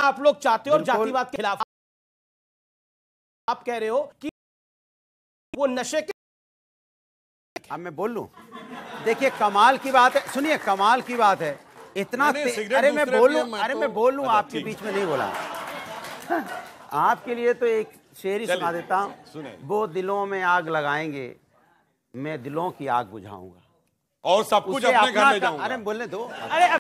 आप लोग चाहते हो और जातिवाद के खिलाफ आप कह रहे हो कि वो नशे के। अब मैं बोल लूं, देखिए कमाल की बात है, सुनिए कमाल की बात है, इतना अरे मैं बोल लूं, आपके बीच में नहीं बोला। आपके लिए तो एक शेर ही सुना देता हूं, वो दिलों में आग लगाएंगे, मैं दिलों की आग बुझाऊंगा और सब कुछ अपने घर ले जाऊंगा। अरे बोलने दो, अरे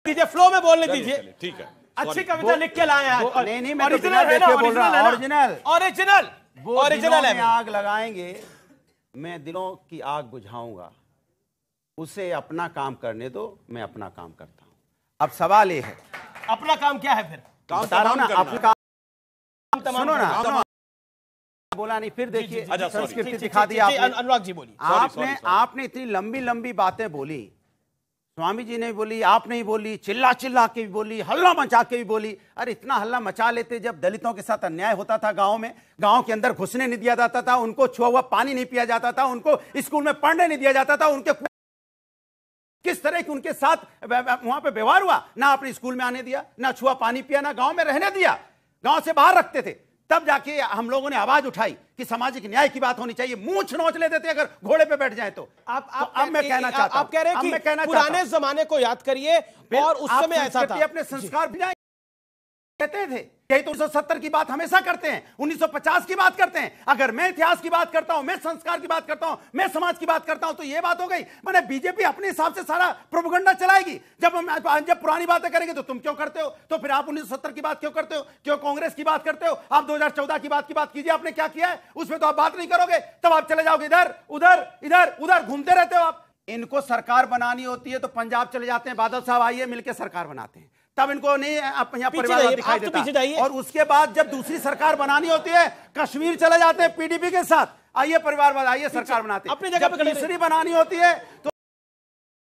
दीजिए, फ्लो में बोलने दीजिए। ठीक है, अच्छी कविता लिख के लाए हैं। नहीं मैं ओरिजिनल बोल रहा हूं, ओरिजिनल है। आग लगाएंगे, मैं दिलों की आग बुझाऊंगा, उसे अपना काम करने दो, मैं अपना काम करता हूं। अब सवाल ये है, अपना काम क्या है? फिर बता रहा हूं ना, अपना काम सुनो ना, बोला नहीं, फिर देखिए संस्कृति दिखा दी आपने। अनुराग जी बोली, आपने इतनी लंबी लंबी बातें बोली, स्वामी जी ने बोली, आपने ही बोली, चिल्ला चिल्ला के भी बोली, हल्ला मचा के भी बोली। अरे इतना हल्ला मचा लेते जब दलितों के साथ अन्याय होता था गांव में, गांव के अंदर घुसने नहीं दिया जाता था, उनको छुआ हुआ पानी नहीं पिया जाता था, उनको स्कूल में पढ़ने नहीं दिया जाता था, उनके किस तरह की उनके साथ वहां पे व्यवहार हुआ, ना आपने स्कूल में आने दिया, ना छुआ पानी पिया, ना गांव में रहने दिया, गांव से बाहर रखते थे। तब जाके हम लोगों ने आवाज उठाई कि सामाजिक न्याय की बात होनी चाहिए, मूंछ नोच लेते थे अगर घोड़े पे बैठ जाए तो। अब मैं कहना चाहता हूं, आप कह रहे हैं कि पुराने जमाने को याद करिए और उस समय ऐसा था, अपने संस्कार भी कहते थे। यही तो 1970 की बात हमेशा करते हैं, 1950 की बात करते हैं। अगर मैं इतिहास की बात करता हूं, मैं संस्कार की बात करता हूं, मैं समाज की बात करता हूं, तो यह बात हो गई। मैंने बीजेपी अपने हिसाब से सारा प्रोपेगेंडा चलाएगी। जब पुरानी बातें करेंगे तो तुम क्यों करते हो, तो फिर आप 1970 की बात क्यों करते हो, क्यों कांग्रेस की बात करते हो? आप 2014 की बात कीजिए, आपने क्या किया है उसमें तो आप बात नहीं करोगे, तब आप चले जाओगे इधर उधर इधर उधर, घूमते रहते हो आप। इनको सरकार बनानी होती है तो पंजाब चले जाते हैं, बादल साहब आइए मिलकर सरकार बनाते हैं, तब इनको नहीं आप यहाँ परिवारवाद दिखाई देता। और उसके बाद जब दूसरी सरकार बनानी होती है, कश्मीर चले जाते हैं पीडीपी के साथ, आइए परिवारवाद, आइए सरकार बनाते हैं। अपनी जगह पे तीसरी बनानी होती है तो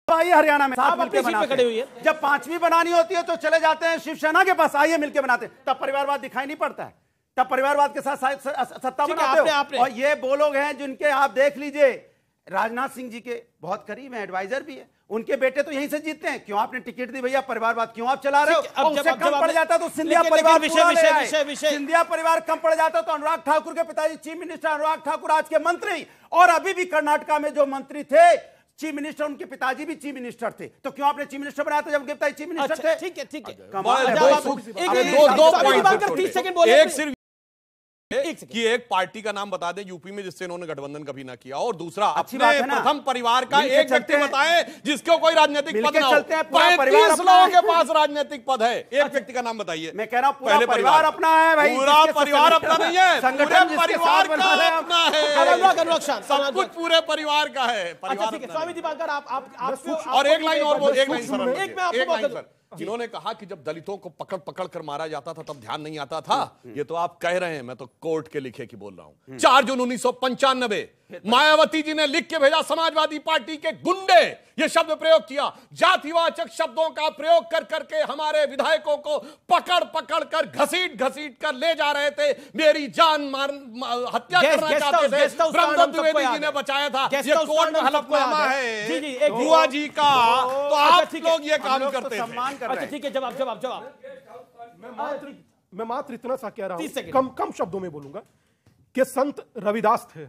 आइए हरियाणा में साथ मिलकर बनाते हैं। जब पांचवी बनानी होती है तो चले जाते हैं शिवसेना के पास, आइए मिलकर बनाते हैं। तब परिवारवाद दिखाई नहीं पड़ता है, तब परिवारवाद के साथ सत्ता बनाते हो। और ये वो लोग हैं जिनके आप देख लीजिए, राजनाथ सिंह जी के बहुत करीब हैं, एडवाइजर भी है, उनके बेटे तो यहीं से जीतते हैं। क्यों आपने टिकट दी भैया, परिवारवाद क्यों आप चला रहे हो? उससे कम पड़ जाता तो सिंधिया परिवार, सिंधिया परिवार कम पड़ जाता तो अनुराग ठाकुर के पिताजी चीफ मिनिस्टर, अनुराग ठाकुर आज के मंत्री, और अभी भी कर्नाटका में जो मंत्री थे चीफ मिनिस्टर, उनके पिताजी भी चीफ मिनिस्टर थे। तो क्यों आपने चीफ मिनिस्टर बनाया था जब उनके पिताजी चीफ मिनिस्टर थे? ठीक है, ठीक है। कि एक पार्टी का नाम बता दें यूपी में जिससे इन्होंने गठबंधन कभी ना किया, और दूसरा अपने प्रथम परिवार का एक व्यक्ति बताएं जिसको कोई राजनीतिक पद ना हो। 35 लोगों के पास राजनीतिक पद है, एक व्यक्ति का नाम बताइए। मैं कह रहा हूं पूरा परिवार अपना है भाई, पूरा परिवार अपना नहीं है, संगठन परिवार का अपना है, सब कुछ पूरे परिवार का है। स्वामी दीपांकर आप और एक लाइन और, एक लाइन सर, जिन्होंने कहा कि जब दलितों को पकड़ पकड़ कर मारा जाता था तब ध्यान नहीं आता था, ये तो आप कह रहे हैं, मैं तो कोर्ट के लिखे की बोल रहा हूं। 4 जून 1995 मायावती जी ने लिख के भेजा, समाजवादी पार्टी के गुंडे, ये शब्द प्रयोग किया, जातिवाचक शब्दों का प्रयोग कर करके हमारे विधायकों को पकड़ पकड़ कर घसीट घसीट कर ले जा रहे थे, मेरी जान हत्या करना चाहते थे। ब्रह्मदत्त द्विवेदी जी ने बचाया था, ये कोर्ट में हलफनामा है बुआ जी का, तो आप लोग ये काम करते थे। अच्छा ठीक है, जवाब मैं मात्र इतना सा कह रहा हूं, कम शब्दों में बोलूंगा कि संत रविदास थे,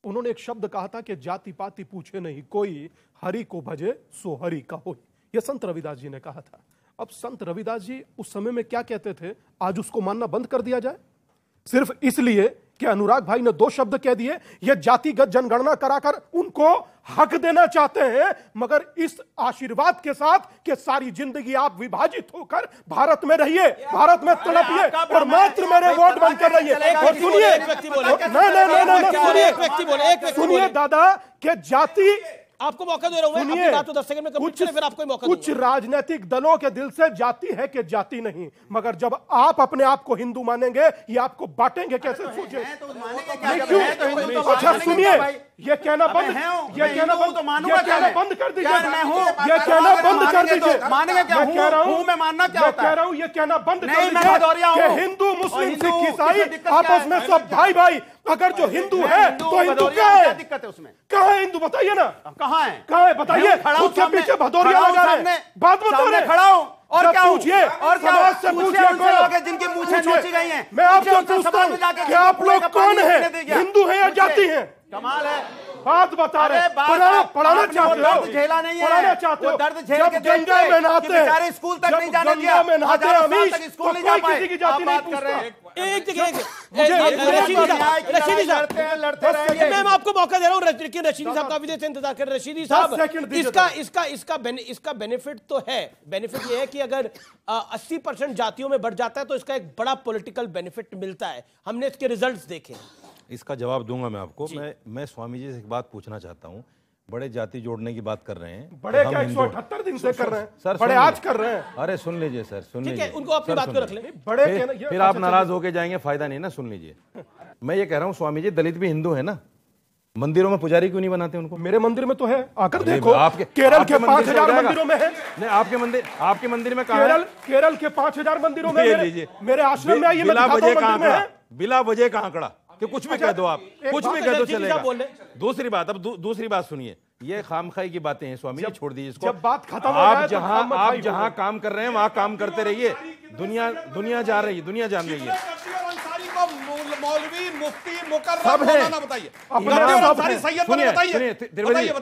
उन्होंने एक शब्द कहा था कि जाति पाति पूछे नहीं कोई, हरि को भजे सो हरि का होई। यह संत रविदास जी ने कहा था। अब संत रविदास जी उस समय में क्या कहते थे, आज उसको मानना बंद कर दिया जाए सिर्फ इसलिए कि अनुराग भाई ने 2 शब्द कह दिए। यह जातिगत जनगणना कराकर उनको हक देना चाहते हैं, मगर इस आशीर्वाद के साथ कि सारी जिंदगी आप विभाजित होकर भारत में रहिए, भारत में तड़पिए और मात्र मेरे वोट बनकर रहिए। और सुनिए दादा कि जाति, आपको मौका दे रहा हूं, अपनी बात तो 10 सेकंड में कंप्लीट करें, फिर आपको मौका कुछ राजनीतिक दलों के दिल से जाति है कि जाति नहीं, मगर जब आप अपने आप को हिंदू मानेंगे, ये आपको बांटेंगे कैसे? सोचिए। अच्छा सुनिए, ये कहना बंद, ये कहना बंद कर दीजिए, ये कहना बंद कर दीजिए। मानेंगे क्या? मैं कह रहा हूं, मैं मानना क्या होता है? कह रहा हूं, ये कहना बंद कर दीजिए कि हिंदू मुस्लिम सिख ईसाई आपस में सब भाई भाई। अगर जो हिंदू है तो हिंदू क्या है? दिक्कत है उसमें? कहाँ है हिंदू, बताइए ना, कहाँ है? कहाँ है बताइए? उसके पीछे भदौरिया लगा रहे हैं, बात बता रहे, खड़ा हूं और क्या पूछिए, और क्या पूछिए उनसे लोग हैं जिनकी मूछें नोची गई हैं। मैं आपसे पूछता हूं कि आप लोग कौन है, हिंदू है या जाति है? कमाल है, बात बता रहे, पढ़ाना चाहते हो, झेला नहीं है, पढ़ाना चाहते हो। दर्द झेल के गंगा में नहाते हैं, बेचारे स्कूल तक नहीं जाने दिया, में नहाते हैं अमीश, स्कूल नहीं जा पाए। किसी की जाति नहीं कर रहे हैं। एक रशीदी साहब, मैं आपको मौका दे रहा हूँ, लेकिन रशीदी साहब काफी देर से इंतजार कर रहे हैं। रशीदी साहब, इसका बेनिफिट तो है, बेनिफिट ये है कि अगर 80% जातियों में बढ़ जाता है तो इसका एक बड़ा पॉलिटिकल बेनिफिट मिलता है। हमने इसके रिजल्ट्स देखे। इसका जवाब दूंगा मैं आपको। मैं स्वामी जी से एक बात पूछना चाहता हूँ। बड़े जाति जोड़ने की बात कर रहे हैं, बड़े क्या 178 दिन से कर रहे हैं सर, बड़े आज कर रहे हैं। अरे सुन लीजिए सर, सुन लीजिए, उनको अपनी बात को रख ले। बड़े फिर आप नाराज होके जाएंगे, फायदा नहीं ना। सुन लीजिए, मैं ये कह रहा हूँ स्वामी जी, दलित भी हिंदू है ना, मंदिरों में पुजारी क्यों नहीं बनाते उनको? मेरे मंदिर में तो है, आकर देखो। आपके केरल के 5000 मंदिरों में है। नहीं, आपके मंदिर में कहाँ है? केरल के 5000 मंदिरों में मेरे आश्रम में आइए, बिला वजह कहाँ खड़ा, बिला वजह कहाँ खड़ा कि कुछ भी कह दो आप, कुछ भी कह दो चलेगा। दूसरी बात, अब दूसरी बात सुनिए, ये खामखाई की बातें हैं स्वामी जी, छोड़ दीजिए इसको। जब बात खत्म हो आप जहां काम कर रहे हैं वहां काम करते रहिए। दुनिया जा रही है, दुनिया जान रही है। मौलवी, मुफ्ती, मुकर्रम, सब है। मौलाना बताइए,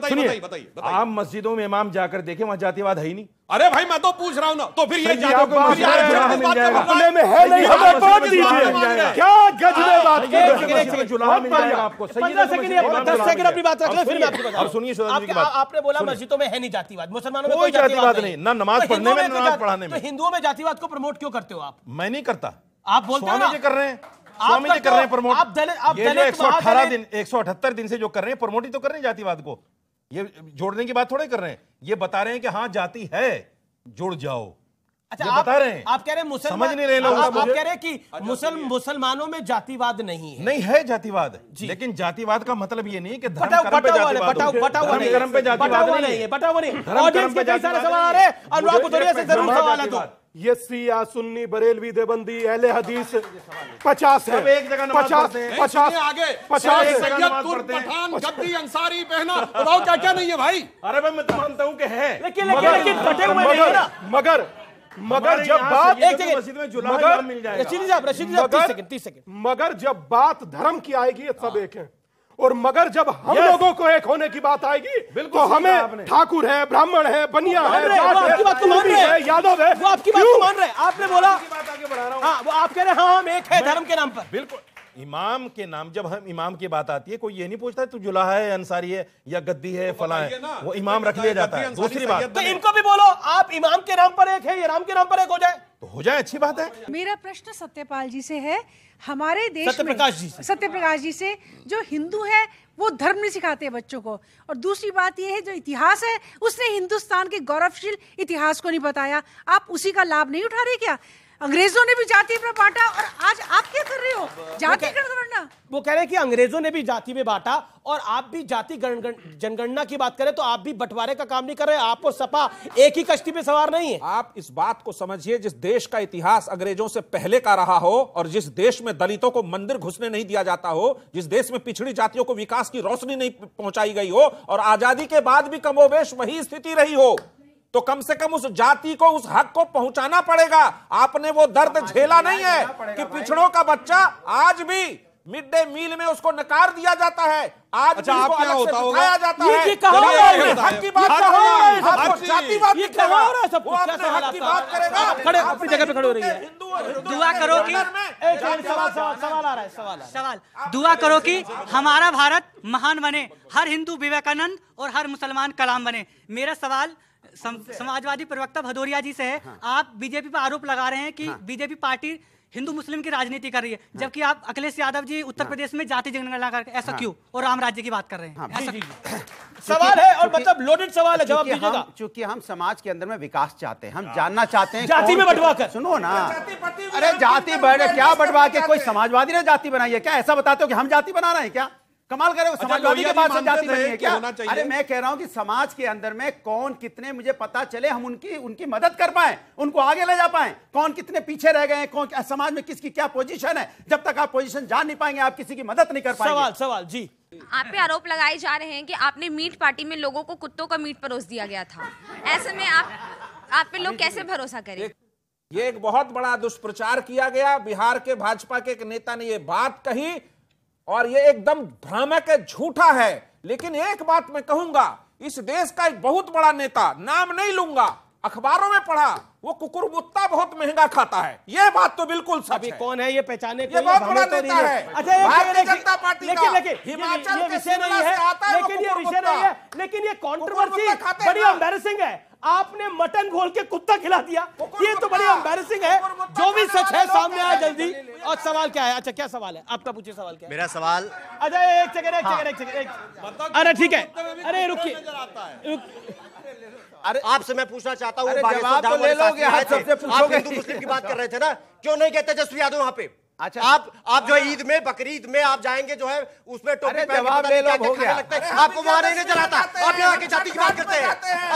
सुनिए, आप मस्जिदों में इमाम जाकर देखें, वहां जातिवाद है ही नहीं। अरे भाई मैं तो पूछ रहा हूँ ना, तो फिर ये अपने में है नहीं, हमें बात दीजिए। क्या गजब बात मिल जाएगा आपको। 10 सेकंड अपनी बात रख ले, फिर मैं आपकी बात। और सुनिए जी की बात, आपने बोला मस्जिदों में है नहीं जातिवाद, मुसलमानों में कोई जातिवाद नहीं, ना नमाज पढ़ने में, नमाज पढ़ाने में। तो हिंदुओं में जातिवाद को प्रमोट क्यों करते हो आप? मैं नहीं करता, आप बोलते हो स्वामी जी कर रहे हैं, स्वामी जी कर रहे हैं प्रमोट। आप ये जो 178 दिन से जो कर रहे हैं, प्रमोट ही तो कर रहे हैं जातिवाद को। ये जोड़ने की बात थोड़े कर रहे हैं, ये बता रहे हैं कि हाँ जाति है, जुड़ जाओ। अच्छा, आप बता रहे हैं, आप कह रहे हैं मुसलमान, समझ नहीं रहे लोग। आप कह रहे हैं कि मुसलमानों में जातिवाद नहीं है। नहीं है जातिवाद, लेकिन जातिवाद का मतलब ये नहीं कि धर्म कर्म पे बटा हुआ नहीं। सारे सवाल आ रहे हैं, अनुराग भदौरिया से जरूर सवाल है। तो ये शिया सुन्नी बरेलवी देवबंदी अहले हदीस 50 है, 50 आगे 50 पठान गद्दी अंसारी पहना, बताओ क्या क्या नहीं है भाई। अरे भाई मैं तो मानता हूं कि है, लेकिन कटे हुए नहीं है ना। मगर जब बात मस्जिद में जुलाहा मिल जाएगा। रशीदी साहब 30 सेकंड। मगर जब बात धर्म की आएगी, ये सब एक है। और मगर जब हम लोगों को एक होने की बात आएगी, तो हमें ठाकुर है, ब्राह्मण है, बनिया है, आपकी बात को मान रहे हैं, यादव है, वो आपकी बात को मान रहे हैं। आपने बोला, हाँ, वो आप कह रहे हैं हाँ हम एक है धर्म के नाम पर। बिल्कुल, इमाम के नाम, जब हम इमाम की बात आती है, कोई ये नहीं पूछता तू जुलाहा है, अंसारी है या गद्दी है, फला है, वो इमाम रख लिया जाता है। दूसरी बात, तो इनको भी बोलो आप इमाम के नाम पर एक है, ये राम के नाम पर एक हो जाए, तो हो जाए, अच्छी बात है। मेरा प्रश्न सत्यपाल जी से है, हमारे देश में सत्यप्रकाश जी से, जो हिंदू है वो धर्म नहीं सिखाते बच्चों को, और दूसरी बात ये है जो इतिहास है उसने हिंदुस्तान के गौरवशील इतिहास को नहीं बताया। आप उसी का लाभ नहीं उठा रहे क्या? अंग्रेजों ने भी जाति में बांटा और आज आप क्या कर रहे हो? जाति गणना। वो कह रहे हैं कि अंग्रेजों ने भी जाति में बांटा और आप भी जाति जनगणना की बात करें तो आप भी बंटवारे का काम नहीं कर रहे। आप और सपा एक ही कश्ती पे सवार नहीं है। आप इस बात को समझिए, जिस देश का इतिहास अंग्रेजों से पहले का रहा हो और जिस देश में दलितों को मंदिर घुसने नहीं दिया जाता हो, जिस देश में पिछड़ी जातियों को विकास की रोशनी नहीं पहुंचाई गई हो और आजादी के बाद भी कमोबेश वही स्थिति रही हो, तो कम से कम उस जाति को उस हक को पहुंचाना पड़ेगा। आपने वो दर्द झेला नहीं है कि पिछड़ों का बच्चा आज भी मिड डे मील में उसको नकार दिया जाता है, आज अच्छा, आप क्या होता होगा ये जाता कहां हो रहा है? हक की बात कहां हो रहा है? आपको जातिवाद ये कहां हो रहा है? सब वो अपने हक की बात करेगा। खड़े अपनी जगह पे खड़े हो रही है। दुआ करो कि सवाल आ रहा है, सवाल दुआ करो कि हमारा भारत महान बने, हर हिंदू विवेकानंद और हर मुसलमान कलाम बने। मेरा सवाल समाजवादी प्रवक्ता भदौरिया जी से है। आप बीजेपी पर आरोप लगा रहे हैं कि बीजेपी पार्टी हिंदू मुस्लिम की राजनीति कर रही है, जबकि आप अखिलेश यादव जी उत्तर प्रदेश में जाति जनगणना करके ऐसा क्यों और राम राज्य की बात कर रहे हैं? सवाल है और मतलब लोडेड सवाल है, जवाब दीजिएगा। चूंकि हम समाज के अंदर में विकास चाहते हैं, हम जानना चाहते हैं जाति में बंटवा कर। सुनो ना, अरे जाति बढ़ क्या बंटवा के? कोई समाजवादी ने जाति बनाई है क्या? ऐसा बताते हो कि हम जाति बना रहे हैं क्या? कमाल करे, समाजवादी के पास जाति बनी है क्या? अरे मैं कह रहा हूं कि समाज के अंदर में कौन कितने मुझे पता चले, हम उनकी मदद कर पाए, उनको आगे ले जा पाए। कौन कितने पीछे रह गए हैं, कौन समाज में किसकी क्या पोजीशन है। जब तक आप पोजीशन जान नहीं पाएंगे आप किसी की मदद नहीं कर पाएंगे। सवाल जी, आप पे आरोप लगाए जा रहे हैं कि आपने मीट पार्टी में लोगों को कुत्तों का मीट परोस दिया गया था। ऐसे में आप आप पे लोग कैसे भरोसा करें? ये एक बहुत बड़ा दुष्प्रचार किया गया। बिहार के भाजपा के एक नेता ने ये बात कही और ये एकदम भ्रामक है, झूठा है। लेकिन एक बात मैं कहूंगा, इस देश का एक बहुत बड़ा नेता, नाम नहीं लूंगा, अखबारों में पढ़ा, वो कुकुरमुत्ता बहुत महंगा खाता है। ये बात तो बिल्कुल सच है। कौन है ये पहचाने ये बहुत बड़ा नेता है। अच्छा, भारतीय जनता पार्टी का हिमाचल के शिमला से आता है, लेकिन ये विषय नहीं है। लेकिन ये कंट्रोवर्सी बड़ी एम्बैरेसिंग है। आपने मटन घोल के कुत्ता खिला दिया, ये तो बड़ी एम्बैरेसिंग है। जो भी सच है सामने आया जल्दी। और सवाल क्या है? अच्छा, क्या सवाल है आपका? पूछिए सवाल क्या है। मेरा सवाल, अच्छा एक सेकंड। अरे ठीक है, अरे रुकिए। अरे आपसे मैं पूछना चाहता हूँ, जवाब तो ले लोगे, हाथ सबसे पूछोगे। हिंदू मुस्लिम की बात कर रहे थे ना, क्यों नहीं कहते तेजस्वी यादव वहाँ पे? अच्छा, आप जो है ईद में, बकरीद में आप जाएंगे जो है उसमें टोपी पहन जवाब ले लो, हो गया। आपको वहां नहीं नजर आता। आप यहाँ की जाति की बात करते हैं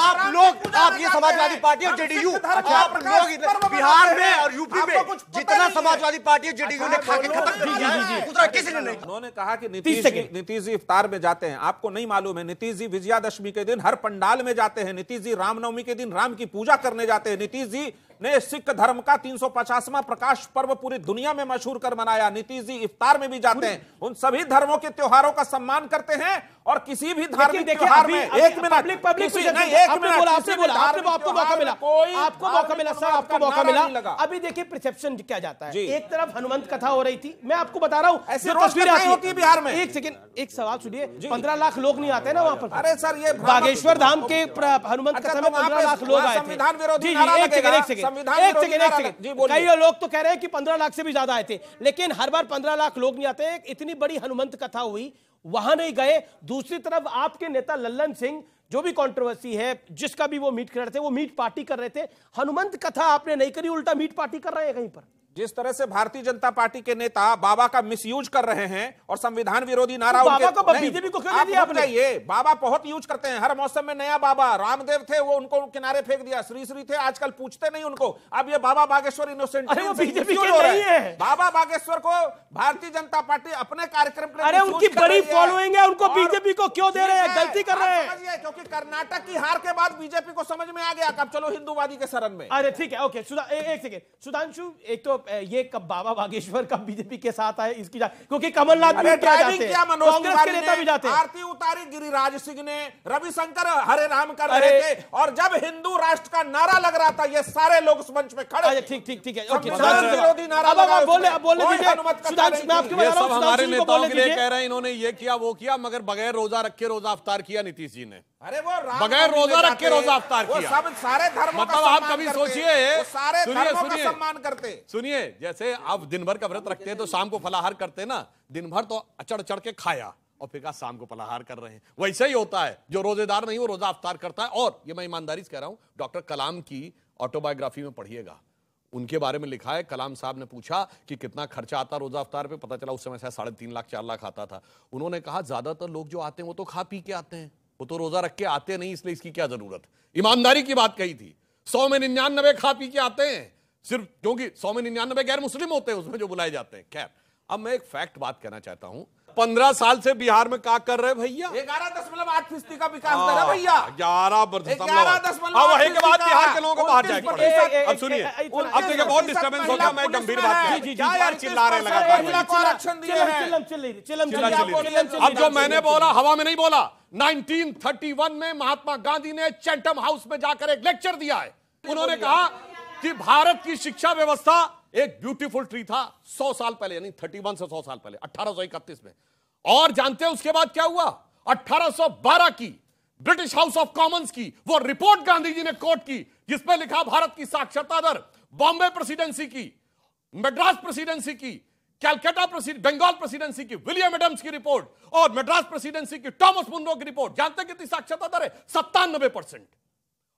आप लोग। आप ये समाजवादी पार्टी और जेडीयू, आप लोग बिहार में और यूपी में जितना समाजवादी पार्टी और जेडीयू ने खा के खत्म किया, किसी ने नहीं। उन्होंने कहा कि नीतीश जी इफ्तार में जाते हैं। आपको नहीं मालूम है, नीतीश जी विजयादशमी के दिन हर पंडाल में जाते हैं। नीतीश जी रामनवमी के दिन राम की पूजा करने जाते हैं। नीतीश जी ने सिख धर्म का 350वां प्रकाश पर्व पूरी दुनिया में मशहूर कर मनाया। नीतीश जी इफ्तार में भी जाते हैं। उन सभी धर्मों के त्योहारों का सम्मान करते हैं और किसी भी धार्मिक त्योहार में एक मिनट आपको मौका मिला। अभी देखिए परसेप्शन क्या जाता है। एक तरफ हनुमंत कथा हो रही थी, मैं आपको बता रहा हूँ, ऐसी तस्वीरें होती है बिहार में। एक सेकंड, एक सवाल सुनिए। 15 लाख लोग नहीं आते ना वहां पर। अरे सर, ये बागेश्वर धाम के हनुमंत कथा में 15 लाख लोग आए थे। संविधान विरोधी कई लोग तो कह रहे हैं कि 15 लाख से भी ज्यादा आए थे, लेकिन हर बार 15 लाख लोग नहीं आते। इतनी बड़ी हनुमंत कथा हुई, वहां नहीं गए। दूसरी तरफ आपके नेता लल्लन सिंह, जो भी कंट्रोवर्सी है, जिसका भी वो मीट कर रहे थे, वो मीट पार्टी कर रहे थे। हनुमंत कथा आपने नहीं करी, उल्टा मीट पार्टी कर रहे हैं कहीं पर। जिस तरह से भारतीय जनता पार्टी के नेता बाबा का मिसयूज कर रहे हैं और संविधान विरोधी नारा, तो बाबा को बीजेपी को क्यों दिया आपने? ये बाबा बहुत यूज करते हैं हर मौसम में। नया बाबा रामदेव थे, वो उनको किनारे फेंक दिया। श्री थे, आजकल पूछते नहीं उनको। अब ये बाबा बागेश्वर इनोसेंट, अरे वो बीजेपी के नहीं है। बाबा बागेश्वर को भारतीय जनता पार्टी अपने कार्यक्रम के लिए, अरे उनकी बड़ी फॉलोइंग है, उनको बीजेपी को क्यों दे रहे हैं? गलती कर रहे हैं। क्योंकि कर्नाटक की हार के बाद बीजेपी को समझ में आ गया अब चलो हिंदूवादी के शरण में। अरे ठीक है, ओके। एक सेकेंड सुधांशु, एक तो ये कब बाबा बागेश्वर कब बीजेपी के साथ आए इसकी क्योंकि कमलनाथ भी क्या जाते हैं, कांग्रेस के नेता भी जाते हैं। आरती उतारी गिरिराज सिंह ने, रविशंकर हरे राम कर रहे थे, और जब हिंदू राष्ट्र का नारा लग रहा था, ये सारे लोग उस मंच में खड़े। ठीक है, ओके। विरोधी नारा बोले दीजिए। हमारे नेताओं के लिए कह रहे हैं, इन्होंने ये किया वो किया, मगर बगैर रोजा रखे रोजा अफ्तार किया नीतीश जी ने। अरे वो बगैर रोजा रख के रोजा अफ्तार किया। सब सारे धर्मों का मतलब आप कभी सोचिए, सारे धर्मों का सम्मान करते। सुनिए, जैसे आप दिन भर का व्रत रखते हैं तो शाम को फलाहार करते हैं ना, दिन भर तो अचड़ चढ़ के खाया और फिर शाम को फलाहार कर रहे हैं। वैसे ही होता है, जो रोजेदार नहीं वो रोजा अफ्तार करता है। और ये मैं ईमानदारी से कह रहा हूं, डॉक्टर कलाम की ऑटोबायोग्राफी में पढ़िएगा, उनके बारे में लिखा है। कलाम साहब ने पूछा कि कितना खर्चा आता रोजा अफ्तार पे, पता चला उस समय शायद 3.5 लाख 4 लाख आता था। उन्होंने कहा ज्यादातर लोग जो आते हैं वो तो खा पी के आते हैं, वो तो रोजा रख के आते नहीं, इसलिए इसकी क्या जरूरत। ईमानदारी की बात कही थी। 100 में 99 खा पी के आते हैं, सिर्फ क्योंकि 100 में 99 गैर मुस्लिम होते हैं उसमें जो बुलाए जाते हैं। खैर, अब मैं एक फैक्ट बात कहना चाहता हूं। 15 साल से बिहार में क्या कर रहे भैया? 11.8% का विकास दर है भैया। 11.8%। अब वही के बाद बिहार के लोगों को बाहर जाके पड़े। अब सुनिए, अब देखिए बहुत डिस्टर्बेंस हो गया, मैं गंभीर बात कर। चिल्ला रहे लगातार। अब जो मैंने बोला हवा में नहीं बोला। 1931 में महात्मा गांधी ने चैंटम हाउस में जाकर एक लेक्चर दिया है। उन्होंने कहा कि भारत की शिक्षा व्यवस्था एक ब्यूटीफुल ट्री था 100 साल पहले, यानी 31 से 100 साल पहले, 1831 में। और जानते हैं उसके बाद क्या हुआ? 1812 की ब्रिटिश हाउस ऑफ कॉमन्स की वो रिपोर्ट गांधी जी ने कोट की, जिसमें लिखा भारत की साक्षरता दर बॉम्बे प्रेसिडेंसी की, मद्रास प्रेसिडेंसी की, कैलकाटा बंगाल प्रेसिडेंसी की विलियम एडम्स की रिपोर्ट और मद्रास प्रेसिडेंसी की टॉमस मुनरो की रिपोर्ट। जानते हैं कितनी साक्षरता दर है? 97%।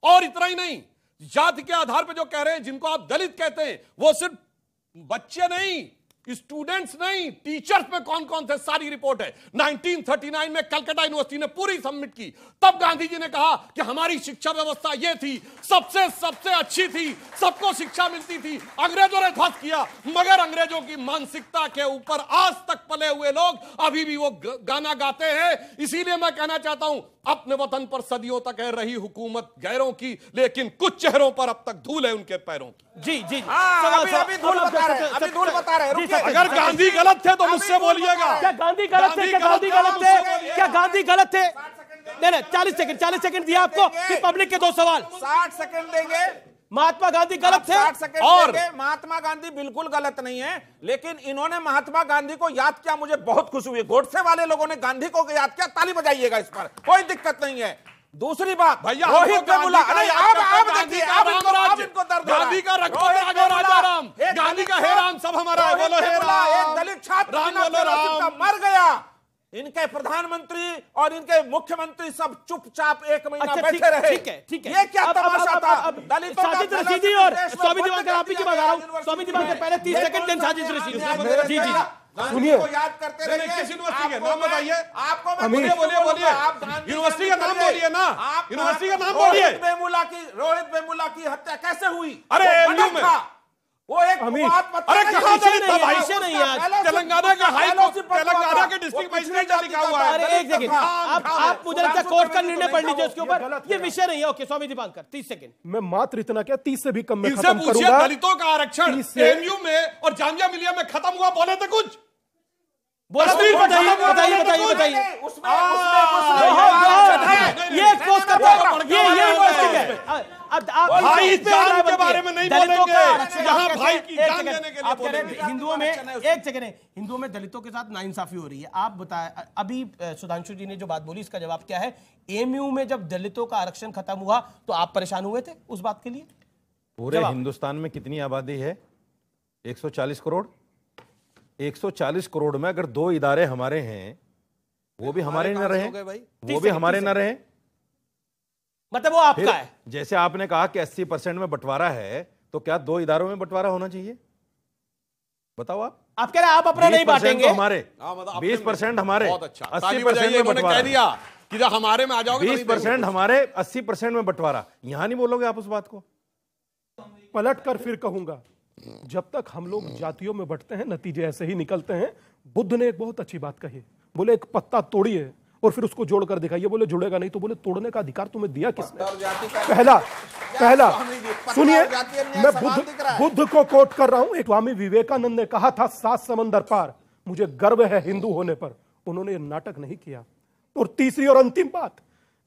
और इतना ही नहीं, जाति के आधार पर जो कह रहे हैं, जिनको आप दलित कहते हैं, वो सिर्फ बच्चे नहीं, स्टूडेंट्स नहीं, टीचर्स पे कौन कौन थे सारी रिपोर्ट है। 1939 में कलकत्ता यूनिवर्सिटी ने पूरी सबमिट की। तब गांधी जी ने कहा कि हमारी शिक्षा व्यवस्था ये थी, सबसे अच्छी थी, सबको शिक्षा मिलती थी। अंग्रेजों ने ध्वस्त किया, मगर अंग्रेजों की मानसिकता के ऊपर आज तक पले हुए लोग अभी भी वो गाना गाते हैं। इसीलिए मैं कहना चाहता हूं, अपने वतन पर सदियों तक है रही हुकूमत गैरों की, लेकिन कुछ चेहरों पर अब तक धूल है उनके पैरों की। जी जी अभी धूल बता रहे हैं। अगर गांधी गलत थे तो मुझसे बोलिएगा। क्या गांधी गलत थे? क्या गांधी गलत थे? क्या गांधी गलत थे? नहीं 40 सेकंड दिया आपको, फिर पब्लिक के 2 सवाल। 60 सेकंड देंगे। महात्मा गांधी गलत थे? 60 सेकंड और महात्मा गांधी बिल्कुल गलत नहीं है, लेकिन इन्होंने महात्मा गांधी को याद किया, मुझे बहुत खुशी हुई। गोडसे वाले लोगों ने गांधी को याद किया, ताली बजाइएगा इस पर, कोई दिक्कत नहीं है। दूसरी बात, भैया रोहित वेमुला, आप देखिए, आप इनको दर्द गांधी का राजाराम, गांधी का हे राम, सब हमारा है, बोलो हे राम। एक दलित छात्र राम बोलो राम, मर गया, इनके प्रधानमंत्री और इनके मुख्यमंत्री सब चुपचाप 1 महीना बैठे रहे। ठीक है। ये क्या तमाशा था? साजिद रशीदी और स्वामी दिवाकर, आप ही की बात आ रहा हूं। स्वामी दिवाकर पहले 30 सेकंड दें साजिद रशीदी। जी सुनिए, याद करते रहिए। किस यूनिवर्सिटी का नाम बताइए? आपको बोलिए यूनिवर्सिटी का नाम बोलिए ना, यूनिवर्सिटी का नाम बोलिए। रोहित वेमुला की हत्या कैसे हुई? अरे एमयू में वो एक बात बता, अरे कहां दलित था भाई? नहीं आज तेलंगाना का हाई कोर्ट, तेलंगाना के डिस्ट्रिक्ट मजिस्ट्रेट का लिखा हुआ है। अरे एक सेकंड, आप मुझे लगता है कोर्ट का निर्णय पढ़ लीजिए उसके ऊपर, ये विषय नहीं है। ओके स्वामी दीपांकर 30 सेकंड। मैं मात्र इतना क्या 30 से भी कम में इनसे खत्म पूछिए करूंगा। दलितों का आरक्षण एमयू में और जामिया मिलिया में खत्म हुआ, बोले थे कुछ? बताइए। ये एक्सपोज करता है, ये यूनिवर्सिटी है। अब आप भाई जान के बारे में नहीं बोलेंगे, यहाँ भाई की जान देने के लिए आप कह रहे हैं हिंदुओं में, एक सेकंड, हिंदुओं में दलितों के साथ नाइंसाफी हो रही है। आप बताएं, अभी सुधांशु जी ने जो बात बोली इसका जवाब क्या है? एमयू में जब दलितों का आरक्षण खत्म हुआ तो आप परेशान हुए थे उस बात के लिए? पूरे हिंदुस्तान में कितनी आबादी है? 140 करोड़। 140 करोड़ में अगर 2 इदारे हमारे हैं, वो भी हमारे न रहे, वो भी हमारे न रहे, मतलब वो आपका है। जैसे आपने कहा कि 80% में बंटवारा है, तो क्या 2 इदारों में बंटवारा होना चाहिए? बताओ आप कह रहे हैं आप अपना नहीं बांटेंगे? हमारे 20% हमारे, बहुत अच्छा, 80% में बंटवारा कह दिया कि जब हमारे में आ जाओगे 20% हमारे, 80% में बंटवारा। यहां नहीं बोलोगे आप उस बात को? पलट कर फिर कहूंगा, जब तक हम लोग जातियों में बंटते हैं नतीजे ऐसे ही निकलते हैं। बुद्ध ने एक बहुत अच्छी बात कही, बोले एक पत्ता तोड़िए और फिर उसको जोड़कर दिखाइए, बोले जुड़ेगा नहीं, तो बोले तोड़ने का अधिकार तुम्हें दिया किसने? पहला सुनिए, मैं बुद्ध को कोट कर रहा हूं। एक स्वामी विवेकानंद ने कहा था 7 समंदर पार, मुझे गर्व है हिंदू होने पर। उन्होंने ये नाटक नहीं किया। और तीसरी और अंतिम बात,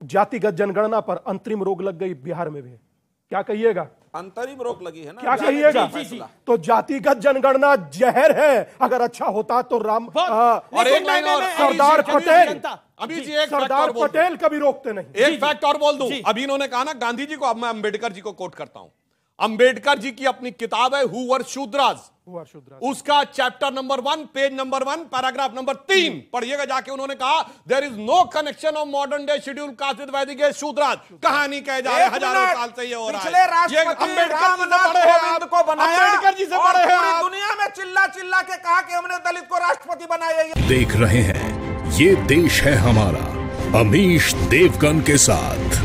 जातिगत जनगणना पर अंतरिम रोक लग गई बिहार में भी। क्या कहिएगा? अंतरिम रोक लगी है ना, क्या कहिएगा? तो जातिगत जनगणना जहर है। अगर अच्छा होता तो और एक लाइन और, सरदार पटेल, अभी जी एक सरदार पटेल कभी रोकते नहीं। एक फैक्ट और बोल दूं, अभी इन्होंने कहा ना गांधी जी को, अब मैं अंबेडकर जी को कोट करता हूं। अंबेडकर जी की अपनी किताब है हु वर शूद्राज, उसका chapter number 1 page number 1 paragraph number 3 पढ़िएगा जाके। उन्होंने कहा there is no connection of modern day schedule caste with Vedic age Shudras. कहानी कहे जा रहे हैं, हजारों साल से ये हो रहा है। ये अंबेडकर जी से पढ़े हैं आप। दुनिया में चिल्ला चिल्ला के कहा कि हमने दलित को राष्ट्रपति बनाया। देख रहे हैं ये देश है हमारा, अमीश देवगन के साथ।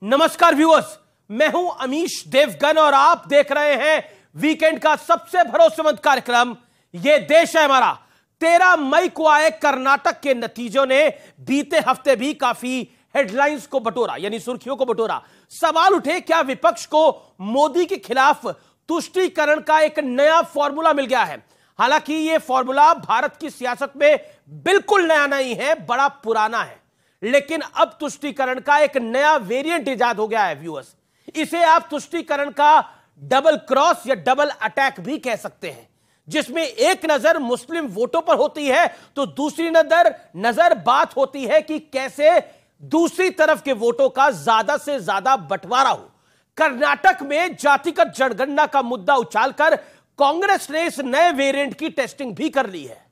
नमस्कार व्यूअर्स, मैं हूं अमीश देवगन और आप देख रहे हैं वीकेंड का सबसे भरोसेमंद कार्यक्रम ये देश है हमारा। 13 मई को आए कर्नाटक के नतीजों ने बीते हफ्ते भी काफी हेडलाइंस को बटोरा, यानी सुर्खियों को बटोरा। सवाल उठे, क्या विपक्ष को मोदी के खिलाफ तुष्टीकरण का एक नया फॉर्मूला मिल गया है? हालांकि यह फॉर्मूला भारत की सियासत में बिल्कुल नया नहीं है, बड़ा पुराना है, लेकिन अब तुष्टीकरण का एक नया वेरिएंट इजाद हो गया है व्यूअर्स। इसे आप तुष्टीकरण का डबल क्रॉस या डबल अटैक भी कह सकते हैं, जिसमें एक नजर मुस्लिम वोटों पर होती है तो दूसरी नजर बात होती है कि कैसे दूसरी तरफ के वोटों का ज्यादा से ज्यादा बंटवारा हो। कर्नाटक में जातिगत जनगणना का मुद्दा उछालकर कांग्रेस ने इस नए वेरिएंट की टेस्टिंग भी कर ली है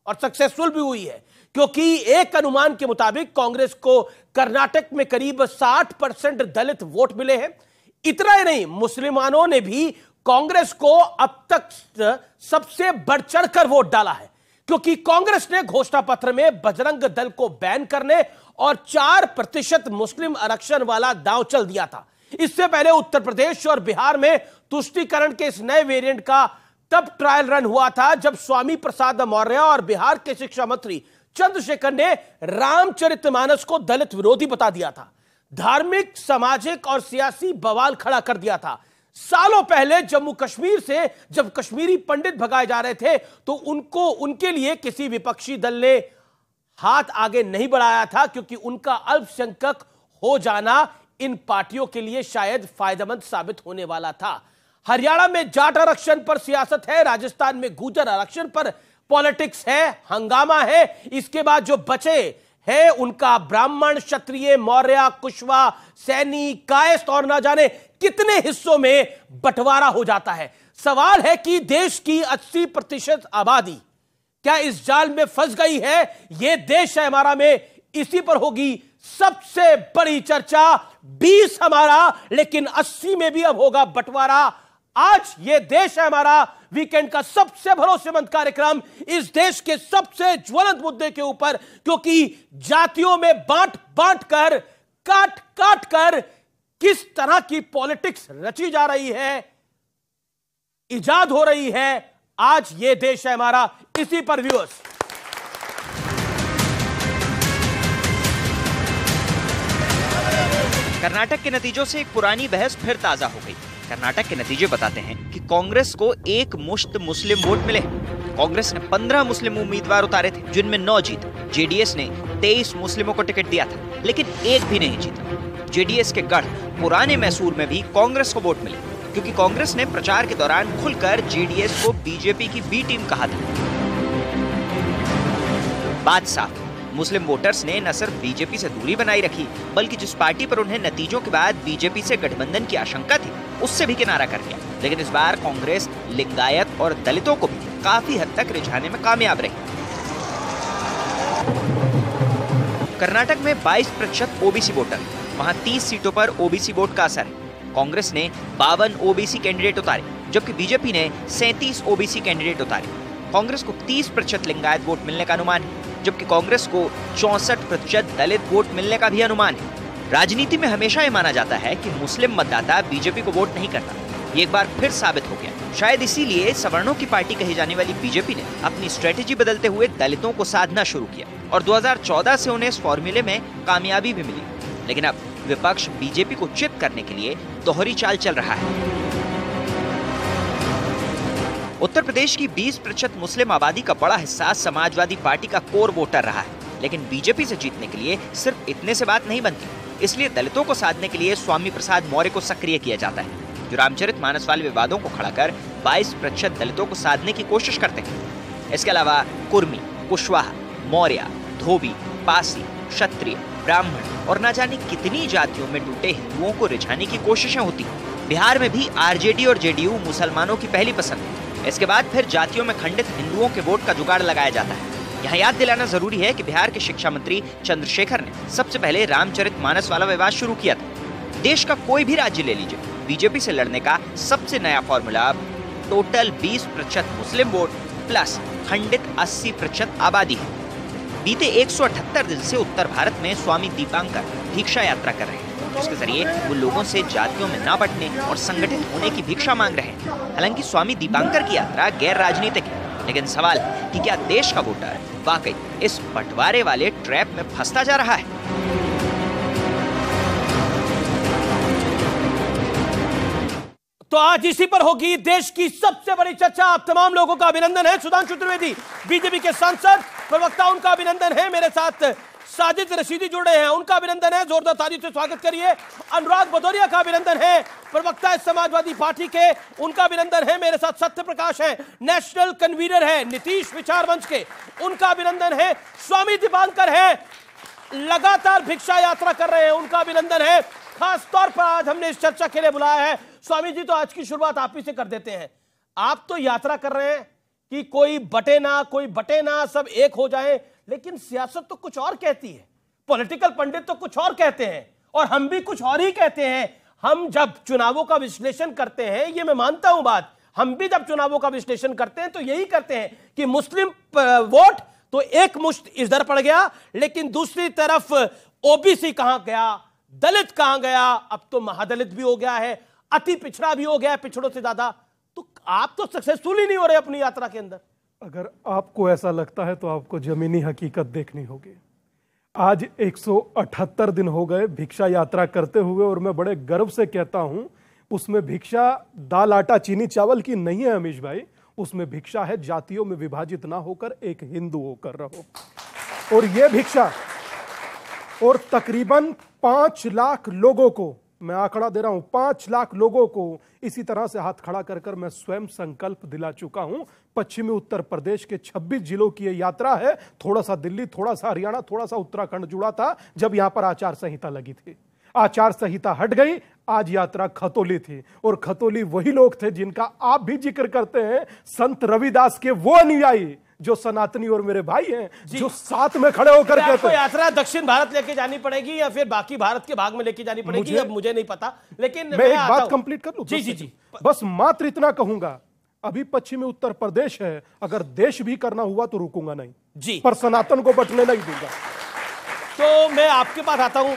और सक्सेसफुल भी हुई है, क्योंकि एक अनुमान के मुताबिक कांग्रेस को कर्नाटक में करीब 60% दलित वोट मिले हैं। इतना ही नहीं, मुसलमानों ने भी कांग्रेस को अब तक सबसे बढ़ चढ़कर वोट डाला है, क्योंकि कांग्रेस ने घोषणा पत्र में बजरंग दल को बैन करने और 4% मुस्लिम आरक्षण वाला दांव चल दिया था। इससे पहले उत्तर प्रदेश और बिहार में तुष्टीकरण के इस नए वेरिएंट का तब ट्रायल रन हुआ था जब स्वामी प्रसाद मौर्य और बिहार के शिक्षा मंत्री चंद्रशेखर ने रामचरितमानस को दलित विरोधी बता दिया था, धार्मिक, सामाजिक और सियासी बवाल खड़ा कर दिया था। सालों पहले जम्मू कश्मीर से जब कश्मीरी पंडित भगाए जा रहे थे तो उनके लिए किसी विपक्षी दल ने हाथ आगे नहीं बढ़ाया था, क्योंकि उनका अल्पसंख्यक हो जाना इन पार्टियों के लिए शायद फायदेमंद साबित होने वाला था। हरियाणा में जाट आरक्षण पर सियासत है, राजस्थान में गुर्जर आरक्षण पर पॉलिटिक्स है, हंगामा है। इसके बाद जो बचे है उनका ब्राह्मण, क्षत्रिय, मौर्य, कुशवा, सैनी, कायस्थ और ना जाने कितने हिस्सों में बंटवारा हो जाता है। सवाल है कि देश की 80% आबादी क्या इस जाल में फंस गई है? यह देश है हमारा में इसी पर होगी सबसे बड़ी चर्चा। 20 हमारा, लेकिन 80 में भी अब होगा बंटवारा। आज ये देश है हमारा वीकेंड का सबसे भरोसेमंद कार्यक्रम इस देश के सबसे ज्वलंत मुद्दे के ऊपर, क्योंकि जातियों में बांट बांट कर, काट काट कर किस तरह की पॉलिटिक्स रची जा रही है, इजाद हो रही है। आज ये देश है हमारा, इसी पर व्यूअर्स। कर्नाटक के नतीजों से एक पुरानी बहस फिर ताजा हो गई। कर्नाटक के नतीजे बताते हैं कि कांग्रेस को एक मुश्त मुस्लिम वोट मिले। कांग्रेस ने 15 मुस्लिम उम्मीदवार उतारे थे, जिनमें 9 जीते। जेडीएस ने 23 मुस्लिमों को टिकट दिया था, लेकिन एक भी नहीं जीता। जेडीएस के गढ़ पुराने मैसूर में भी कांग्रेस को वोट मिले, क्योंकि कांग्रेस ने प्रचार के दौरान खुलकर जेडीएस को बीजेपी की बी टीम कहा था। बात साफ, मुस्लिम वोटर्स ने न सिर्फ बीजेपी से दूरी बनाई रखी, बल्कि जिस पार्टी पर उन्हें नतीजों के बाद बीजेपी से गठबंधन की आशंका थी, उससे भी किनारा कर गया। लेकिन इस बार कांग्रेस लिंगायत और दलितों को भी काफी हद तक रिझाने में कामयाब रही। कर्नाटक में 22% ओबीसी वोटर, वहां 30 सीटों पर ओबीसी वोट का असर है। कांग्रेस ने 52 ओबीसी कैंडिडेट उतारे, जबकि बीजेपी ने 37 ओबीसी कैंडिडेट उतारे। कांग्रेस को 30% लिंगायत वोट मिलने का अनुमान है, जबकि कांग्रेस को 64% दलित वोट मिलने का भी अनुमान है। राजनीति में हमेशा ये माना जाता है कि मुस्लिम मतदाता बीजेपी को वोट नहीं करता। ये एक बार फिर साबित हो गया। शायद इसीलिए सवर्णों की पार्टी कही जाने वाली बीजेपी ने अपनी स्ट्रेटेजी बदलते हुए दलितों को साधना शुरू किया और 2014 से उन्हें इस फॉर्मूले में कामयाबी भी मिली। लेकिन अब विपक्ष बीजेपी को चित करने के लिए दोहरी चाल चल रहा है। उत्तर प्रदेश की 20% मुस्लिम आबादी का बड़ा हिस्सा समाजवादी पार्टी का कोर वोटर रहा है, लेकिन बीजेपी से जीतने के लिए सिर्फ इतने से बात नहीं बनती। इसलिए दलितों को साधने के लिए स्वामी प्रसाद मौर्य को सक्रिय किया जाता है, जो रामचरितमानस वाले विवादों को खड़ा कर 22% दलितों को साधने की कोशिश करते हैं। इसके अलावा कुर्मी, कुशवाहा, मौर्य, धोबी, पासी, क्षत्रिय, ब्राह्मण और न जाने कितनी जातियों में टूटे हिंदुओं को रिझाने की कोशिशें होती। बिहार में भी आरजेडी और जेडीयू मुसलमानों की पहली पसंद है। इसके बाद फिर जातियों में खंडित हिंदुओं के वोट का जुगाड़ लगाया जाता है। यहाँ याद दिलाना जरूरी है कि बिहार के शिक्षा मंत्री चंद्रशेखर ने सबसे पहले रामचरितमानस वाला विवाद शुरू किया था। देश का कोई भी राज्य ले लीजिए, बीजेपी से लड़ने का सबसे नया फॉर्मूला टोटल 20% मुस्लिम वोट प्लस खंडित 80% आबादी है। बीते 178 दिन से उत्तर भारत में स्वामी दीपांकर भिक्षा यात्रा कर रहे हैं, जिसके जरिए वो लोगों से जातियों में ना बंटने और संगठित होने की भिक्षा मांग रहे हैं। हालांकि स्वामी दीपांकर की यात्रा गैर राजनीतिक है, लेकिन सवाल है कि क्या देश का वोटर वाकई इस बंटवारे वाले ट्रैप में फंसता जा रहा है? तो आज इसी पर होगी देश की सबसे बड़ी चर्चा। आप तमाम लोगों का अभिनंदन है। सुधांशु त्रिवेदी बीजेपी के सांसद प्रवक्ता, उनका अभिनंदन है। मेरे साथ साजिद रशीदी जुड़े हैं, उनका अभिनंदन है। जोरदार ताली से स्वागत करिए। अनुराग भदौरिया का अभिनंदन है, प्रवक्ता समाजवादी पार्टी के, उनका अभिनंदन है। मेरे साथ सत्य प्रकाश है, नेशनल कन्वीनर है नीतीश विचार मंच के, उनका अभिनंदन है। स्वामी दीपांकर है, लगातार भिक्षा यात्रा कर रहे हैं, उनका अभिनंदन है। खास तौर पर आज हमने इस चर्चा के लिए बुलाया है। स्वामी जी, तो आज की शुरुआत आप ही से कर देते हैं। आप तो यात्रा कर रहे हैं कि कोई बटे ना, कोई बटे ना, सब एक हो जाए, लेकिन सियासत तो कुछ और कहती है, पॉलिटिकल पंडित तो कुछ और कहते हैं, और हम भी कुछ और ही कहते हैं। हम जब चुनावों का विश्लेषण करते हैं, ये मैं मानता हूं बात, हम भी जब चुनावों का विश्लेषण करते हैं तो यही करते हैं कि मुस्लिम वोट तो एक मुश्त इधर पड़ गया, लेकिन दूसरी तरफ ओबीसी कहां गया, दलित कहां गया, अब तो महादलित भी हो गया है, अति पिछड़ा भी हो गया है, पिछड़ों से ज्यादा। तो आप तो सक्सेसफुल ही नहीं हो रहे अपनी यात्रा के अंदर। अगर आपको ऐसा लगता है तो आपको जमीनी हकीकत देखनी होगी। आज 178 दिन हो गए भिक्षा यात्रा करते हुए, और मैं बड़े गर्व से कहता हूं उसमें भिक्षा दाल आटा चीनी चावल की नहीं है अमीश भाई, उसमें भिक्षा है जातियों में विभाजित ना होकर एक हिंदू होकर रहो। और यह भिक्षा, और तकरीबन 5 लाख लोगों को, मैं आंकड़ा दे रहा हूं, 5 लाख लोगों को इसी तरह से हाथ खड़ा कर कर मैं स्वयं संकल्प दिला चुका हूं। पश्चिमी उत्तर प्रदेश के 26 जिलों की यह यात्रा है। थोड़ा सा दिल्ली, थोड़ा सा हरियाणा, थोड़ा सा उत्तराखंड जुड़ा था जब यहां पर आचार संहिता लगी थी। आचार संहिता हट गई, आज यात्रा खतौली थी, और खतौली वही लोग थे जिनका आप भी जिक्र करते हैं, संत रविदास के वो अनुयायी जो सनातनी और मेरे भाई हैं, जो साथ में खड़े होकर कहते हैं। यात्रा दक्षिण भारत लेके जानी पड़ेगी या फिर बाकी भारत के भाग में लेके जानी पड़ेगी, अब मुझे नहीं पता, लेकिन मैं एक बात कंप्लीट कर लूं? जी, बस मात्र इतना कहूंगा, अभी पश्चिमी उत्तर प्रदेश है, अगर देश भी करना हुआ तो रुकूंगा नहीं जी, पर सनातन को बटने नहीं दूंगा। तो मैं आपके पास आता हूं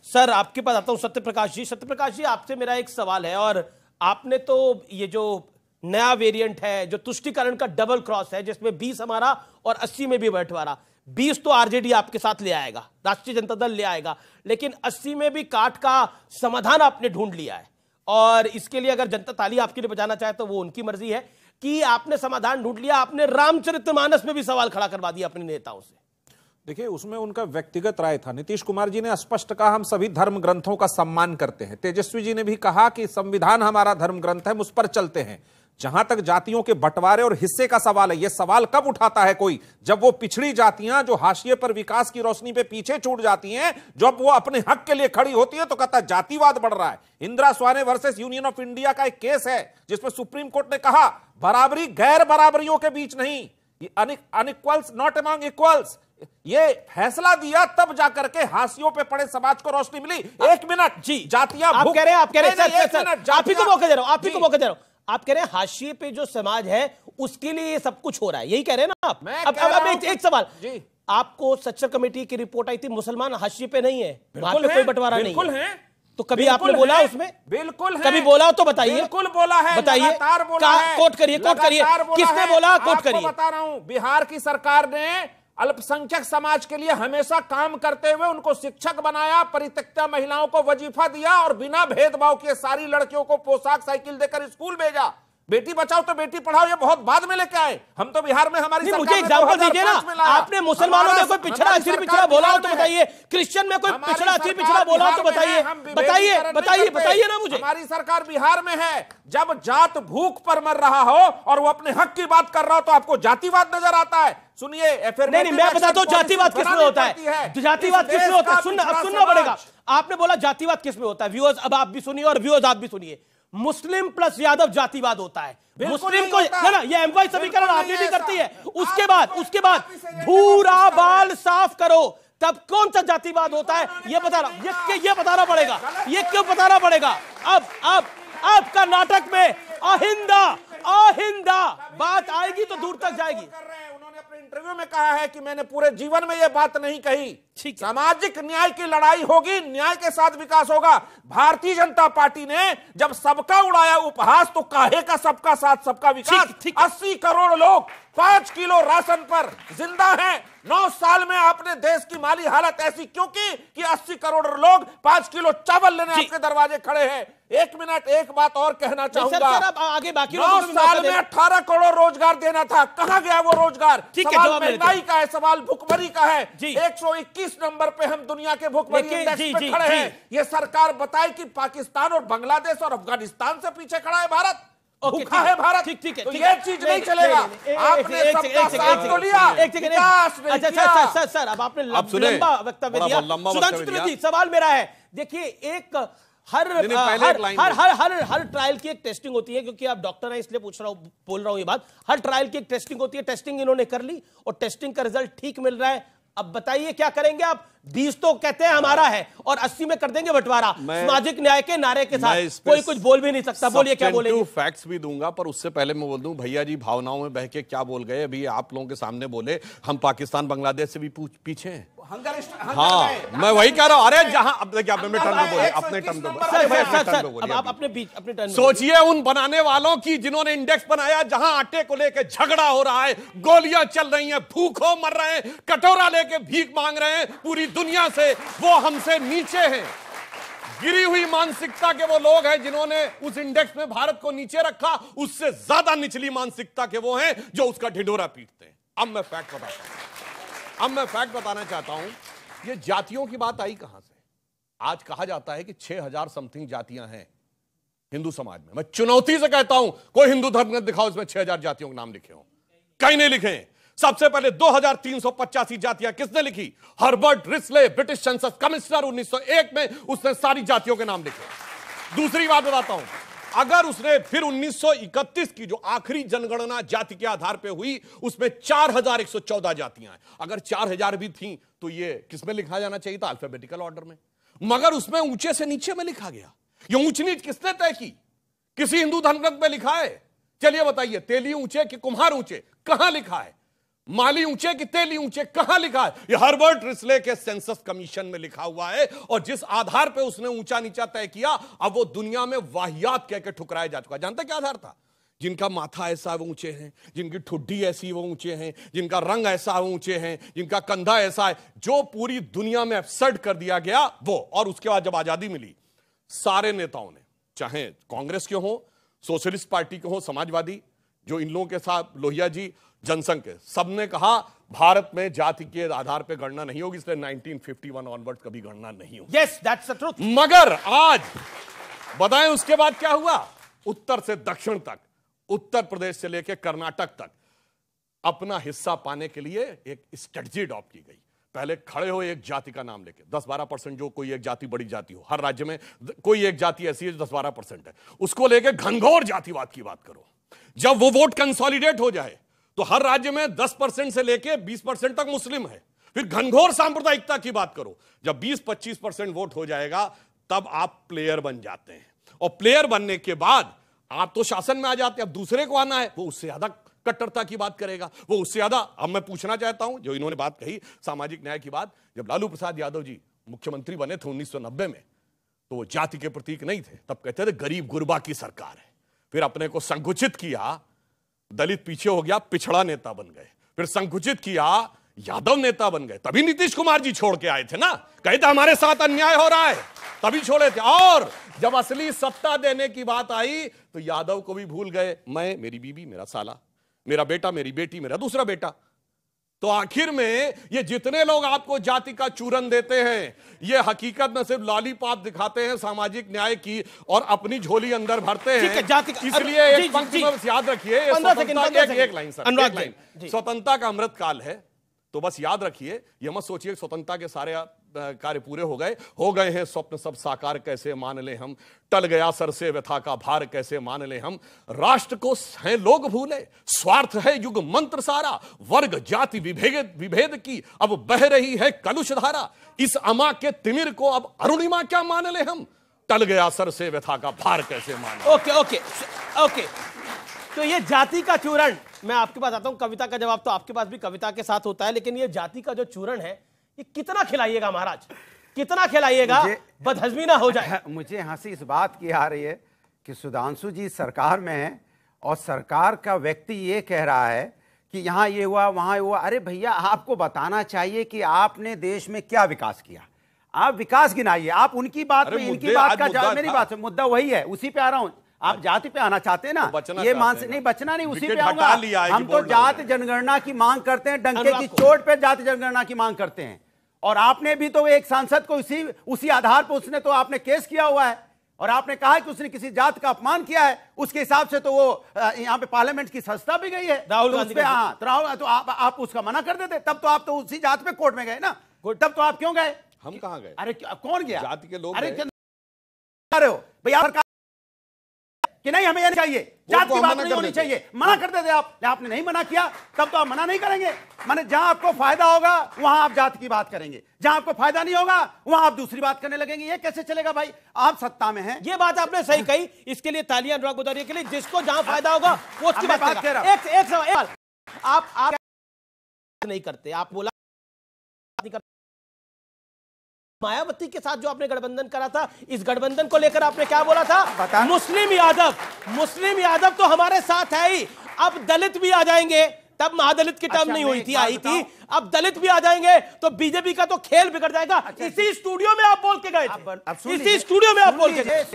सर, आपके पास आता हूं सत्यप्रकाश जी। सत्यप्रकाश जी, आपसे मेरा एक सवाल है, और आपने तो ये जो नया वेरिएंट है, जो तुष्टीकरण का डबल क्रॉस है, जिसमें 20 हमारा और 80 में भी बंटवारा, 20 तो आरजेडी आपके साथ ले आएगा, राष्ट्रीय जनता दल ले आएगा, लेकिन 80 में भी काट का समाधान आपने ढूंढ लिया है, और इसके लिए अगर जनता ताली आपके लिए बजाना चाहे तो वो उनकी मर्जी है कि आपने समाधान ढूंढ लिया। आपने रामचरितमानस में भी सवाल खड़ा करवा दिया अपने नेताओं से। देखिए, उसमें उनका व्यक्तिगत राय था। नीतीश कुमार जी ने स्पष्ट कहा हम सभी धर्म ग्रंथों का सम्मान करते हैं। तेजस्वी जी ने भी कहा कि संविधान हमारा धर्म ग्रंथ है, उस पर चलते हैं। जहां तक जातियों के बंटवारे और हिस्से का सवाल है, यह सवाल कब उठाता है कोई? जब वो पिछड़ी जातियां जो हाशिए पर विकास की रोशनी पे पीछे छूट जाती हैं, जब वो अपने हक के लिए खड़ी होती है तो कहता है जातिवाद बढ़ रहा है। Indira Svane versus union of India का एक केस है जिसमें सुप्रीम कोर्ट ने कहा बराबरी गैर बराबरियों के बीच नहीं, अनइक्वल्स नॉट अमंग इक्वल्स। ये फैसला दिया तब जाकर के हाशियों पे पड़े समाज को रोशनी मिली। एक मिनट जी, जातियां आप कह रहे हैं, आप ही को मौका दे रहा हूं, आप ही को मौका दे रहा हूं। आप कह रहे हैं हाशिए पे जो समाज है उसके लिए ये सब कुछ हो रहा है, यही कह रहे हैं ना आप? अब एक सवाल जी, आपको सच्चर कमेटी की रिपोर्ट आई थी, मुसलमान हाशिए पे नहीं है, वहां पे कोई बंटवारा नहीं है, तो कभी आपने बोला उसमें? बिल्कुल है। कभी बोला तो बताइए। बिल्कुल बोला है, बताइए, कोट करिए, किसने बोला? कोट करिए। बता रहा हूं, बिहार की सरकार ने अल्पसंख्यक समाज के लिए हमेशा काम करते हुए उनको शिक्षक बनाया, परित्यक्ता महिलाओं को वजीफा दिया और बिना भेदभाव किए सारी लड़कियों को पोशाक साइकिल देकर स्कूल भेजा। बेटी बचाओ तो बेटी पढ़ाओ ये बहुत बाद में लेके आए। हम तो बिहार में हमारी सरकार मुझे एग्जांपल दीजिए ना। आपने मुसलमानों में कोई पिछड़ा अछूत पिछड़ा बोला हो तो बताइए, क्रिश्चियन में कोई पिछड़ा अछूत पिछड़ा बोला हो तो बताइए, बताइए ना मुझे। हमारी सरकार बिहार में है, जब जात भूख पर मर रहा हो और वो अपने हक की बात कर रहा हो तो आपको जातिवाद नजर आता है। सुनिए, नहीं, मैं बताता हूं जातिवाद किसमें होता है, जातिवाद किसमें होता है, सुनना पड़ेगा। आपने बोला जातिवाद किसमें होता है, व्यूअर्स अब आप भी सुनिए और व्यूअर्स आप भी सुनिए। मुस्लिम प्लस यादव जातिवाद होता है। मुस्लिम को ना ये एमवाई समीकरण आरजेडी करती है, उसके बाद भूरा बाल साफ करो तब कौन सा जातिवाद होता है ये बताना पड़ेगा। ये क्यों बताना पड़ेगा? अब कर्नाटक में आहिंदा बात आएगी तो दूर तक जाएगी। इंटरव्यू में कहा है कि मैंने पूरे जीवन में यह बात नहीं कही। सामाजिक न्याय की लड़ाई होगी, न्याय के साथ विकास होगा। भारतीय जनता पार्टी ने जब सबका उड़ाया उपहास तो काहे का सबका साथ सबका विकास। 80 करोड़ लोग 5 किलो राशन पर जिंदा हैं। 9 साल में आपने देश की माली हालत ऐसी क्यों की कि 80 करोड़ लोग 5 किलो चावल लेने आपके दरवाजे खड़े हैं। एक मिनट, एक बात और कहना चाहूंगा। आगे बाकी 9 साल में 18 करोड़ रोजगार देना था, कहां गया वो रोजगार? सवाल महंगाई का है, सवाल भुखमरी का है। 121 नंबर पे हम दुनिया के भुखमरी इंडेक्स पे खड़े हैं। ये सरकार बताए कि पाकिस्तान और बांग्लादेश और अफगानिस्तान से पीछे खड़ा है भारत, भूखा है भारत। ठीक है, तो ये चीज नहीं चलेगा। आपने सबका साथ तो लिया, सर अब आपने लंबा वक्तव्य दिया। सुधांशु त्रिवेदी, सवाल मेरा है, देखिए एक हर ट्रायल की एक टेस्टिंग होती है, क्योंकि आप डॉक्टर हैं इसलिए बोल रहा हूं ये बात। हर ट्रायल की एक टेस्टिंग होती है, टेस्टिंग इन्होंने कर ली और टेस्टिंग का रिजल्ट ठीक मिल रहा है। अब बताइए क्या करेंगे आप? 20 तो कहते हैं हमारा है और 80 में कर देंगे बंटवारा सामाजिक न्याय के नारे के साथ। कोई कुछ बोल भी नहीं सकता। बोलिए क्या बोलेंगे? फैक्ट्स भी दूंगा, पर उससे पहले मैं बोल दूं, भैया जी भावनाओं में बह के क्या बोल गए अभी आप लोगों के सामने बोले हम पाकिस्तान बांग्लादेश से भी पीछे हैं। हाँ, मैं वही कह रहा हूं। अरे जहां अब देखिए अपने टर्न पे बोले, अपने टर्न पे आप अपने टर्न। सोचिए उन बनाने वालों की जिन्होंने इंडेक्स बनाया जहां आटे को लेके झगड़ा हो रहा है, गोलियां चल रही हैं, भूखों मर रहे हैं, कटोरा लेके भीख मांग रहे हैं पूरी दुनिया से, वो हमसे नीचे हैं। गिरी हुई मानसिकता के वो लोग हैं जिन्होंने उस इंडेक्स में भारत को नीचे रखा, उससे ज्यादा निचली मानसिकता के वो हैं जो उसका ढिंढोरा पीटते हैं। अब मैं फैक्ट बताना चाहता हूं, ये जातियों की बात आई कहां से? आज कहा जाता है कि 6000 समथिंग जातियां हैं हिंदू समाज में। मैं चुनौती से कहता हूं कोई हिंदू धर्मग्रंथ दिखाओ इसमें 6000 जातियों के नाम लिखे हो, कहीं नहीं लिखे। सबसे पहले 2385 जातियां किसने लिखी? Herbert Risley, British census commissioner 1901 में उसने सारी जातियों के नाम लिखे। दूसरी बात बताता हूं, अगर उसने फिर 1931 की जो आखिरी जनगणना जाति के आधार पे हुई उसमें 4114 जातियां हैं। अगर 4000 भी थी तो ये किसमें लिखा जाना चाहिए था? अल्फाबेटिकल ऑर्डर में, मगर उसमें ऊंचे से नीचे में लिखा गया। ये ऊंच नीच किसने तय की? किसी हिंदू धर्मग्रंथ में लिखा है? चलिए बताइए, तेली ऊंचे कि कुम्हार ऊंचे, कहां लिखा है? माली ऊंचे कि तेली ऊंचे, कहां लिखा है? ये हर्बर्ट रिस्ले के सेंसस कमीशन में लिखा हुआ है। और जिस आधार पे उसने ऊंचा नीचा तय किया, अब वो दुनिया में वाहियात कह के ठुकराया जा चुका है। जानते क्या आधार था? जिनका माथा ऐसा वो ऊंचे हैं, जिनकी ठुड्डी ऐसी वो ऊंचे हैं, जिनका रंग ऐसा वो ऊंचे हैं, जिनका कंधा ऐसा है, जो पूरी दुनिया में एब्सर्ड कर दिया गया वो। और उसके बाद जब आजादी मिली, सारे नेताओं ने, चाहे कांग्रेस के हो, सोशलिस्ट पार्टी के हो, समाजवादी, जो इन लोगों के साथ लोहिया जी, जनसंघ के, सबने कहा भारत में जाति के आधार पर गणना नहीं होगी, इसलिए 1951 ऑनवर्ड कभी गणना नहीं होगी। Yes, that's the truth. मगर आज बताएं उसके बाद क्या हुआ? उत्तर से दक्षिण तक, उत्तर प्रदेश से लेकर कर्नाटक तक अपना हिस्सा पाने के लिए एक स्ट्रेटजी अडॉप्ट की गई। पहले खड़े हो एक जाति का नाम लेके, 10-12% जो कोई एक जाति बड़ी जाति हो, हर राज्य में कोई एक जाति ऐसी है जो 10-12% है, उसको लेके घनघोर जातिवाद की बात करो। जब वो वोट कंसोलिडेट हो जाए तो हर राज्य में 10% से लेके 20% तक मुस्लिम है, फिर घनघोर सांप्रदायिकता की बात करो। जब 20-25% वोट हो जाएगा तब आप प्लेयर बन जाते हैं, और प्लेयर बनने के बाद आप तो शासन में आ जाते हैं। अब दूसरे को आना है, वो उससे ज्यादा कट्टरता की बात करेगा, वो उससे ज्यादा। अब मैं पूछना चाहता हूं, जो इन्होंने बात कही सामाजिक न्याय की बात, जब लालू प्रसाद यादव जी मुख्यमंत्री बने थे 1990 में, तो वो जाति के प्रतीक नहीं थे। तब कहते थे गरीब गुरबा की सरकार है। फिर अपने को संकुचित किया, दलित पीछे हो गया, पिछड़ा नेता बन गए। फिर संकुचित किया, यादव नेता बन गए। तभी नीतीश कुमार जी छोड़ के आए थे ना, कहे थे हमारे साथ अन्याय हो रहा है, तभी छोड़े थे। और जब असली सत्ता देने की बात आई तो यादव को भी भूल गए। मैं, मेरी बीबी, मेरा साला, मेरा बेटा, मेरी बेटी, मेरा दूसरा बेटा। तो आखिर में ये जितने लोग आपको जाति का चूरन देते हैं, ये हकीकत में सिर्फ लॉलीपॉप दिखाते हैं सामाजिक न्याय की, और अपनी झोली अंदर भरते हैं। इसलिए एक पंक्ति में याद रखिए, एक लाइन सर, स्वतंत्रता का अमृत काल है, तो बस याद रखिए, ये मत सोचिए स्वतंत्रता के सारे कार्य पूरे हो गए हैं स्वप्न सब साकार कैसे मान ले हम, टल गया सर से व्यथा का भार कैसे मान ले हम, राष्ट्र को हैं लोग भूले, स्वार्थ है युग मंत्र सारा, वर्ग जाति विभेद की अब बह रही है कलुष धारा, इस अमा के तिमिर को अब अरुणिमा क्या मान ले हम, टल गया सर से व्यथा का भार कैसे मान ले। ओके, तो ये जाति का चूरण, मैं आपके पास आता हूं। कविता का जवाब तो आपके पास भी कविता के साथ होता है, लेकिन ये जाति का जो चूरण है ये कितना खिलाइएगा महाराज, कितना खिलाइएगा, बदहजमी ना हो जाए। मुझे हंसी इस बात की आ रही है कि सुधांशु जी सरकार में है और सरकार का व्यक्ति ये कह रहा है कि यहाँ ये हुआ वहाँ हुआ। अरे भैया, आपको बताना चाहिए कि आपने देश में क्या विकास किया। आप विकास गिनाइए, आप उनकी बात में इनकी बात का जवाब। मेरी बात, मुद्दा वही है, उसी पे आ रहा हूँ। आप जाति पे आना चाहते हैं ना, ये मान से नहीं, बचना नहीं, उसी पे आऊंगा। हम तो जाति जनगणना की मांग करते हैं, डंके की चोट पे जाति जनगणना की मांग करते हैं। और आपने भी तो एक सांसद को उसी आधार पर उसने तो आपने केस किया हुआ है, और आपने कहा कि उसने किसी जात का अपमान किया है, उसके हिसाब से तो वो यहाँ पे पार्लियामेंट की संस्था भी गई है राहुल गांधी पे। हाँ, तो आप उसका मना कर देते, तब तो आप तो उसी जात पे कोर्ट में गए ना, तब तो आप क्यों गए? हम कहाँ गए? अरे कौन गया? जाति के लोग। अरे रहे हो भैया, कि नहीं हमें ये नहीं चाहिए, जात की बात नहीं होनी चाहिए, मना कर देते आप। आपने नहीं मना किया तब तो आप मना नहीं करेंगे। माने जहां आपको फायदा होगा वहां आप जात की बात करेंगे, जहां आपको फायदा नहीं होगा वहां आप दूसरी बात करने लगेंगे। ये कैसे चलेगा भाई? आप सत्ता में हैं। ये बात आपने सही कही, इसके लिए तालियां अनुराग बुदौरिया के लिए। जिसको जहां फायदा होगा वो उसकी बात करेगा। एक सवाल, आप नहीं करते, आप बोला नहीं करते। मायावती के साथ जो आपने गठबंधन करा था, इस गठबंधन को लेकर आपने क्या बोला था? मुस्लिम यादव तो हमारे साथ है ही, अब दलित भी आ जाएंगे। तब महादलित की टर्म नहीं हुई थी, आई थी, अब दलित भी आ जाएंगे तो बीजेपी का तो खेल बिगड़ जाएगा। इसी स्टूडियो में आप बोल के गए थे, इसी स्टूडियो में आप बोल के गए।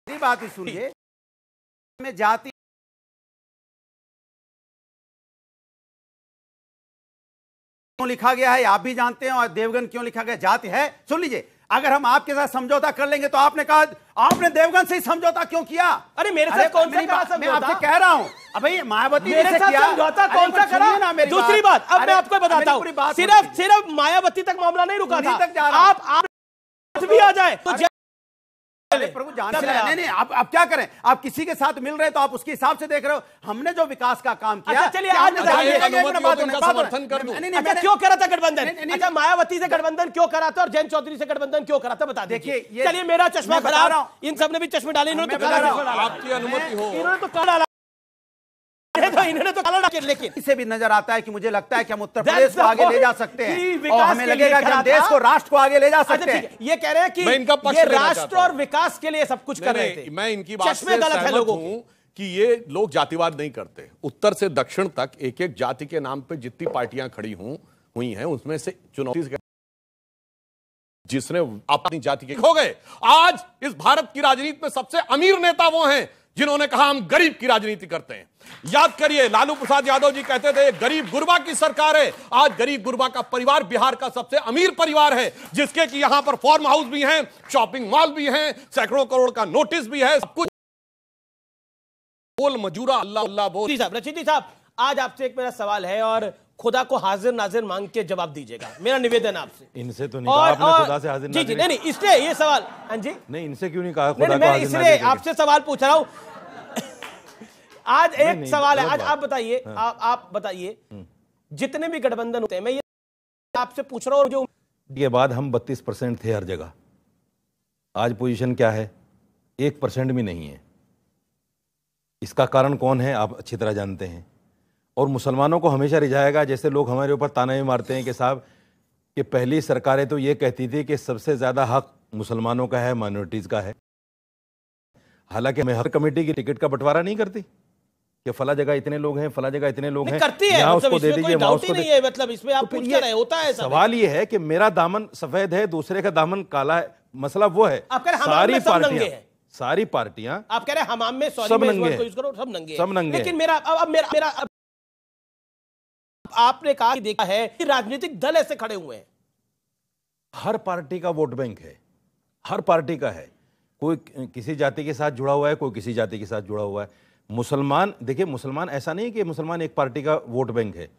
बात सुनिए, में जाति क्यों लिखा गया है आप भी जानते हैं, और देवगन क्यों लिखा गया, जाति है। सुन लीजिए, अगर हम आपके साथ समझौता कर लेंगे तो आपने कहा आपने देवगन से ही समझौता क्यों किया? अरे मेरे साथ कौन सा समझौता? मैं आपसे कह रहा हूं, अबे मायावती मेरे साथ समझौता कौन सा करा? दूसरी बात, अब मैं आपको बताता हूं, सिर्फ मायावती तक मामला नहीं रुका था, आप भी आ जाए तो प्रभु नहीं, आप क्या करें? आप किसी के साथ मिल रहे तो आप उसके हिसाब से देख रहे हो। हमने जो विकास का काम किया, चलिए आज समर्थन कर दूं। क्यों करा था गठबंधन? अच्छा, मायावती से गठबंधन क्यों करा था और जयंत चौधरी से गठबंधन क्यों करा था, बता देखिए। चलिए, मेरा चश्मा खराब, इन सब ने भी चश्मे डाले, इन्होंने तो आपकी अनुमति हो, इन्होंने तो काला डाला, इन्होंने तो काला डाला। लेकिन इसे भी नजर आता है कि मुझे लगता है कि हम उत्तर प्रदेश को आगे ले जा सकते हैं, और हमें लगेगा कि हम देश को, राष्ट्र को आगे ले जा सकते हैं। ये कह रहे हैं कि ये राष्ट्र और विकास के लिए सब कुछ कर रहे थे। मैं इनकी बात से सहमत हूं कि ये लोग जातिवाद नहीं करते। उत्तर से दक्षिण तक एक एक जाति के नाम पे जितनी पार्टियां खड़ी हुई हैं, उसमें से चुनौती जिसने अपनी जाति के खो गए। आज इस भारत की राजनीति में सबसे अमीर नेता वो हैं जिन्होंने कहा हम गरीब की राजनीति करते हैं। याद करिए, लालू प्रसाद यादव जी कहते थे गरीब गुरबा की सरकार है। आज गरीब गुरबा का परिवार बिहार का सबसे अमीर परिवार है, जिसके कि यहां पर फार्म हाउस भी हैं, शॉपिंग मॉल भी हैं, सैकड़ों करोड़ का नोटिस भी है, सब कुछ। बोल मजूरा अल्लाह अल्लाह बोल। रशीद जी साहब, आज आपसे एक मेरा सवाल है और खुदा को हाजिर नाजिर मांग के जवाब दीजिएगा, मेरा निवेदन आपसे। इनसे तो नहीं कहा आपने खुदा से हाजिर नाजिर। जी नहीं, इसलिए ये सवाल, हाँ जी नहीं, इनसे क्यों नहीं कहा खुदा को हाजिर नाजिर? इसलिए आपसे सवाल पूछ रहा हूं। आज एक सवाल है, आज आप बताइए, आप बताइए, जितने भी गठबंधन होते हैं, मैं ये आपसे पूछ रहा हूं, जो के बाद हम 32% थे हर जगह, आज पोजीशन क्या है? 1% भी नहीं है। इसका कारण कौन है आप अच्छी तरह जानते हैं। और मुसलमानों को हमेशा रिझाएगा, जैसे लोग हमारे ऊपर ताने भी मारते हैं कि साहब कि पहली सरकारें तो ये कहती थी कि सबसे ज्यादा हक मुसलमानों का है, माइनॉरिटीज का है। हालांकि हमें हर कमेटी की टिकट का बंटवारा नहीं करती कि फला जगह इतने लोग हैं, फला जगह इतने लोग हैं, करती है, यहाँ मतलब उसको दे दीजिए, वहाँ उसको नहीं है, मतलब इसमें आप पूछ रहे होता है। सवाल ये है कि मेरा दामन सफेद है, दूसरे का दामन काला है, मसला वो है। सारी पार्टियां आप कह रहे हैं हमाम में, सब नंगे हैं, सब नंगे। लेकिन मेरा आपने कहा, देखा है कि राजनीतिक दल ऐसे खड़े हुए हैं, हर पार्टी का वोट बैंक है, हर पार्टी का है। कोई किसी जाति के साथ जुड़ा हुआ है, कोई किसी जाति के साथ जुड़ा हुआ है। मुसलमान, देखिए मुसलमान ऐसा नहीं कि मुसलमान एक पार्टी का वोट बैंक है।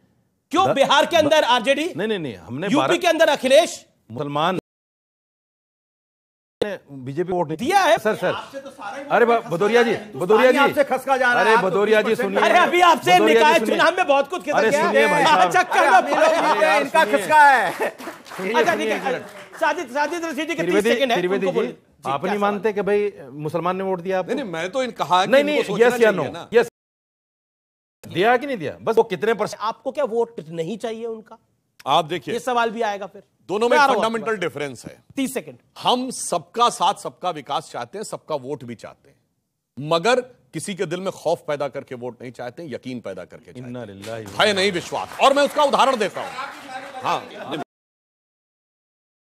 क्यों बिहार के अंदर आरजेडी? नहीं, हमने यूपी के अंदर अखिलेश, मुसलमान बीजेपी वोट नहीं दिया है। सर अरे भदौरिया जी आपसे खसका जा रहा है। अरे भदौरिया जी सुनिए, अरे अभी आपसे निकाय चुनाव में बहुत कुछ खिसक गया है, चक्कर इनका खसका है। अच्छा ठीक है, साजिद रशीद जी के 30 सेकंड है, त्रिवेदी जी आप नहीं मानते कि भाई मुसलमान ने वोट दिया आपको? नहीं, मैं तो इन कहा नहीं, यस या नो, यस दिया कि नहीं दिया, बस वो कितने %? आपको क्या वोट नहीं चाहिए उनका? आप देखिए, ये सवाल भी आएगा फिर। दोनों में फंडामेंटल डिफरेंस है। 30 सेकंड। हम सबका साथ, सबका विकास चाहते हैं, सबका वोट भी चाहते हैं, मगर किसी के दिल में खौफ पैदा करके वोट नहीं चाहते हैं, यकीन पैदा करके चाहते हैं, भय नहीं विश्वास। और मैं उसका उदाहरण देता हूं। हाँ,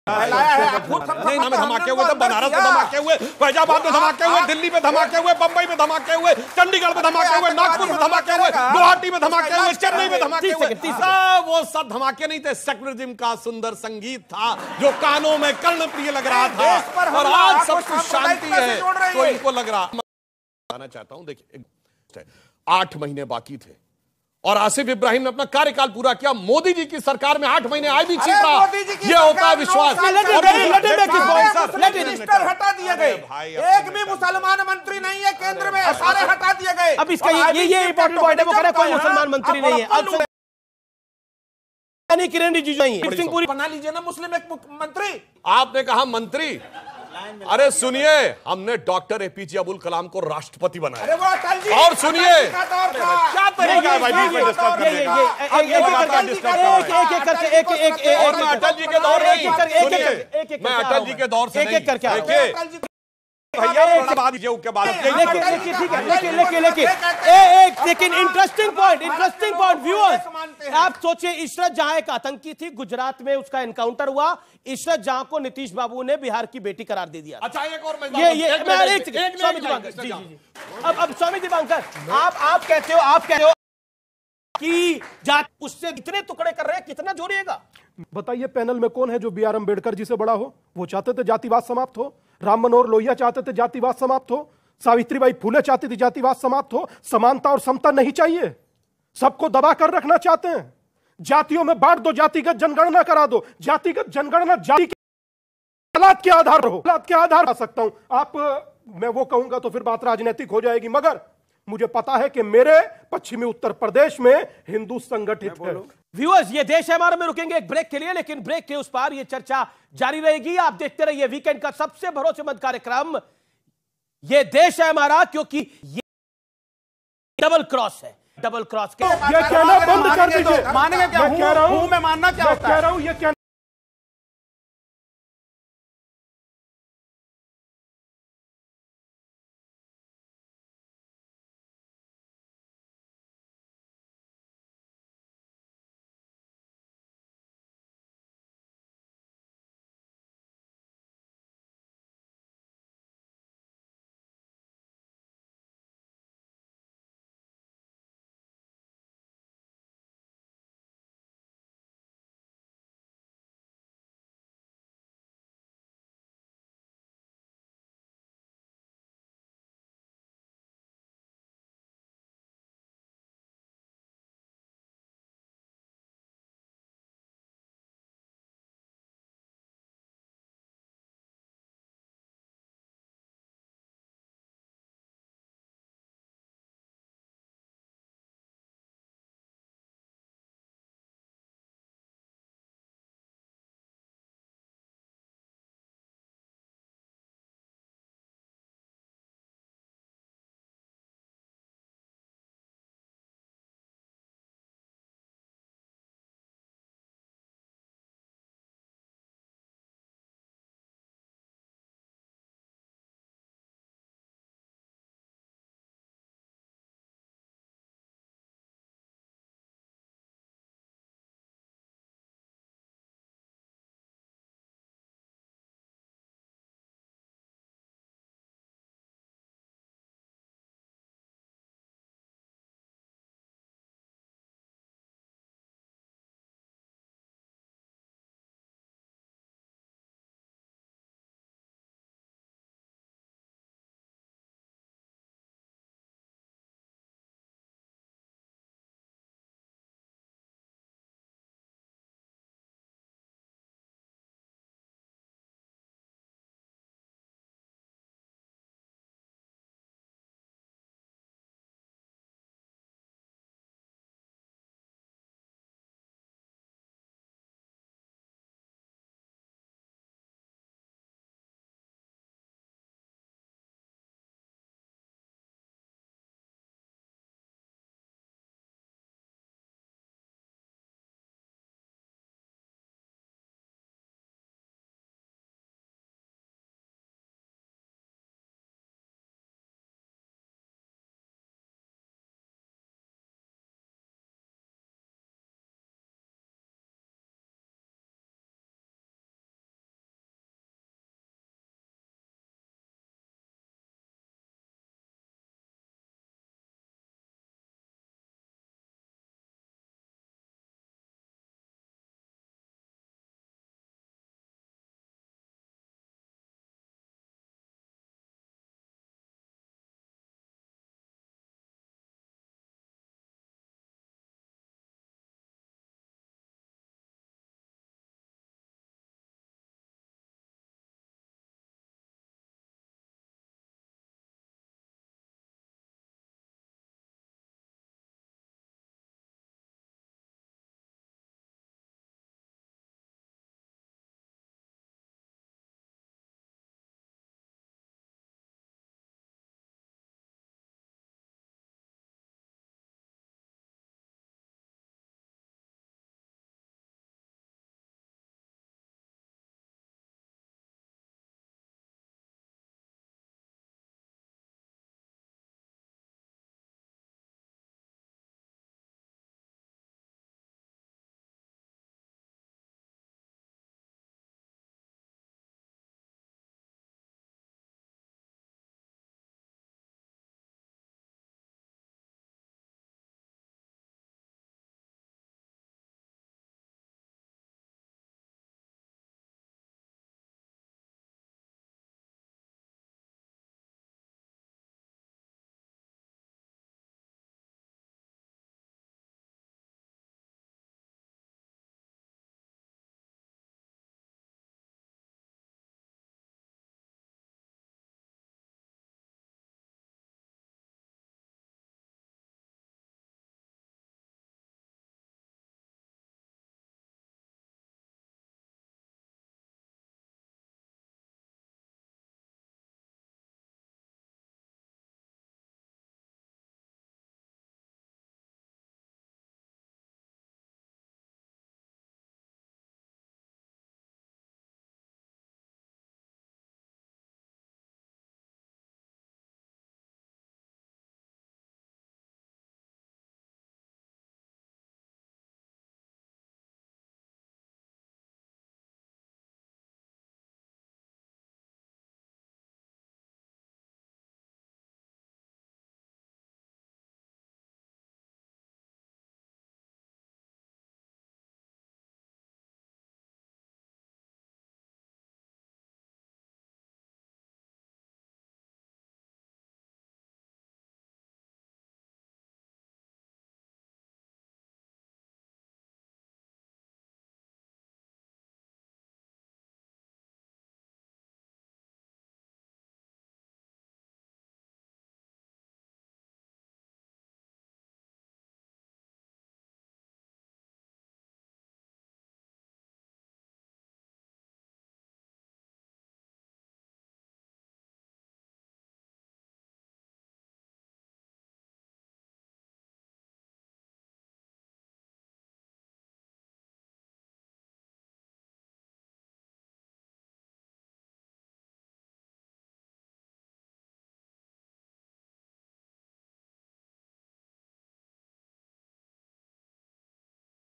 नहीं में धमाके हुए थे, बनारस में धमाके हुए, फैजाबाद में धमाके हुए, दिल्ली में धमाके हुए, बंबई में धमाके हुए, चंडीगढ़ में धमाके हुए, नागपुर में धमाके हुए, गुवाहाटी में धमाके हुए, चेन्नई में धमाके हुए। वो सब धमाके नहीं थे, सेक्युलरिज्म का सुंदर संगीत था जो कानों में कर्णप्रिय लग रहा था। और आज सब कुछ शांति है तो इनको लग रहा। कहना चाहता हूं, देखिए 8 महीने बाकी थे और आसिफ इब्राहिम ने अपना कार्यकाल पूरा किया। मोदी जी की सरकार में 8 महीने आए भी ठीक रहा। ये होता है विश्वास। मिनिस्टर हटा दिए गए, एक भी मुसलमान मंत्री नहीं है केंद्र में, सारे हटा दिए गए। अब इसका ये इंपॉर्टेंट पॉइंट है, वो कह रहा है कोई मुसलमान मंत्री नहीं है। किरण रिजिजू नहीं है। सिंह पूरी बना लीजिए ना मुस्लिम एक मंत्री। आपने कहा मंत्री, अरे सुनिए, हमने डॉक्टर एपीजे अब्दुल कलाम को राष्ट्रपति बनाया। और सुनिए क्या तरीका है भाई, और मैं अटल जी के दौर नहीं, मैं अटल जी के दौर से नहीं, लेकिन इंटरेस्टिंग पॉइंट व्यूअर्स, आप सोचिए इशरत जहां एक आतंकी थी, गुजरात में उसका एनकाउंटर हुआ। इशरत जहां को नीतीश बाबू ने बिहार की बेटी करार दे दिया। अच्छा एक और स्वामी दीपांकर, अब स्वामी दीपांकर, आप कहते हो कि जात उससे इतने टुकड़े कर रहे हैं, कितना जोड़िएगा? बताइए पैनल में कौन है जो BR अम्बेडकर जी से बड़ा हो? वो चाहते थे जातिवाद समाप्त हो, राम मनोहर लोहिया चाहते थे जातिवाद समाप्त हो, सावित्रीबाई फुले चाहती थी जातिवाद समाप्त हो। समानता और समता नहीं चाहिए, सबको दबा कर रखना चाहते हैं। जातियों में बांट दो, जातिगत जनगणना करा दो। जातिगत जनगणना जाति के हालात के आधार हो, हालात के आधार आ सकता हूं आप, मैं वो कहूंगा तो फिर बात राजनीतिक हो जाएगी, मगर मुझे पता है कि मेरे पश्चिमी उत्तर प्रदेश में हिंदू संगठित है। व्यूअर्स, ये देश है हमारा में रुकेंगे एक ब्रेक के लिए, लेकिन ब्रेक के उस पार ये चर्चा जारी रहेगी। आप देखते रहिए वीकेंड का सबसे भरोसेमंद कार्यक्रम ये देश है हमारा, क्योंकि ये डबल क्रॉस है। डबल क्रॉस के ये कहना बंद कर दीजिए। मानेंगे क्या? मैं कह रहा हूं, मैं मानना क्या होता है? कह रहा हूं ये क्या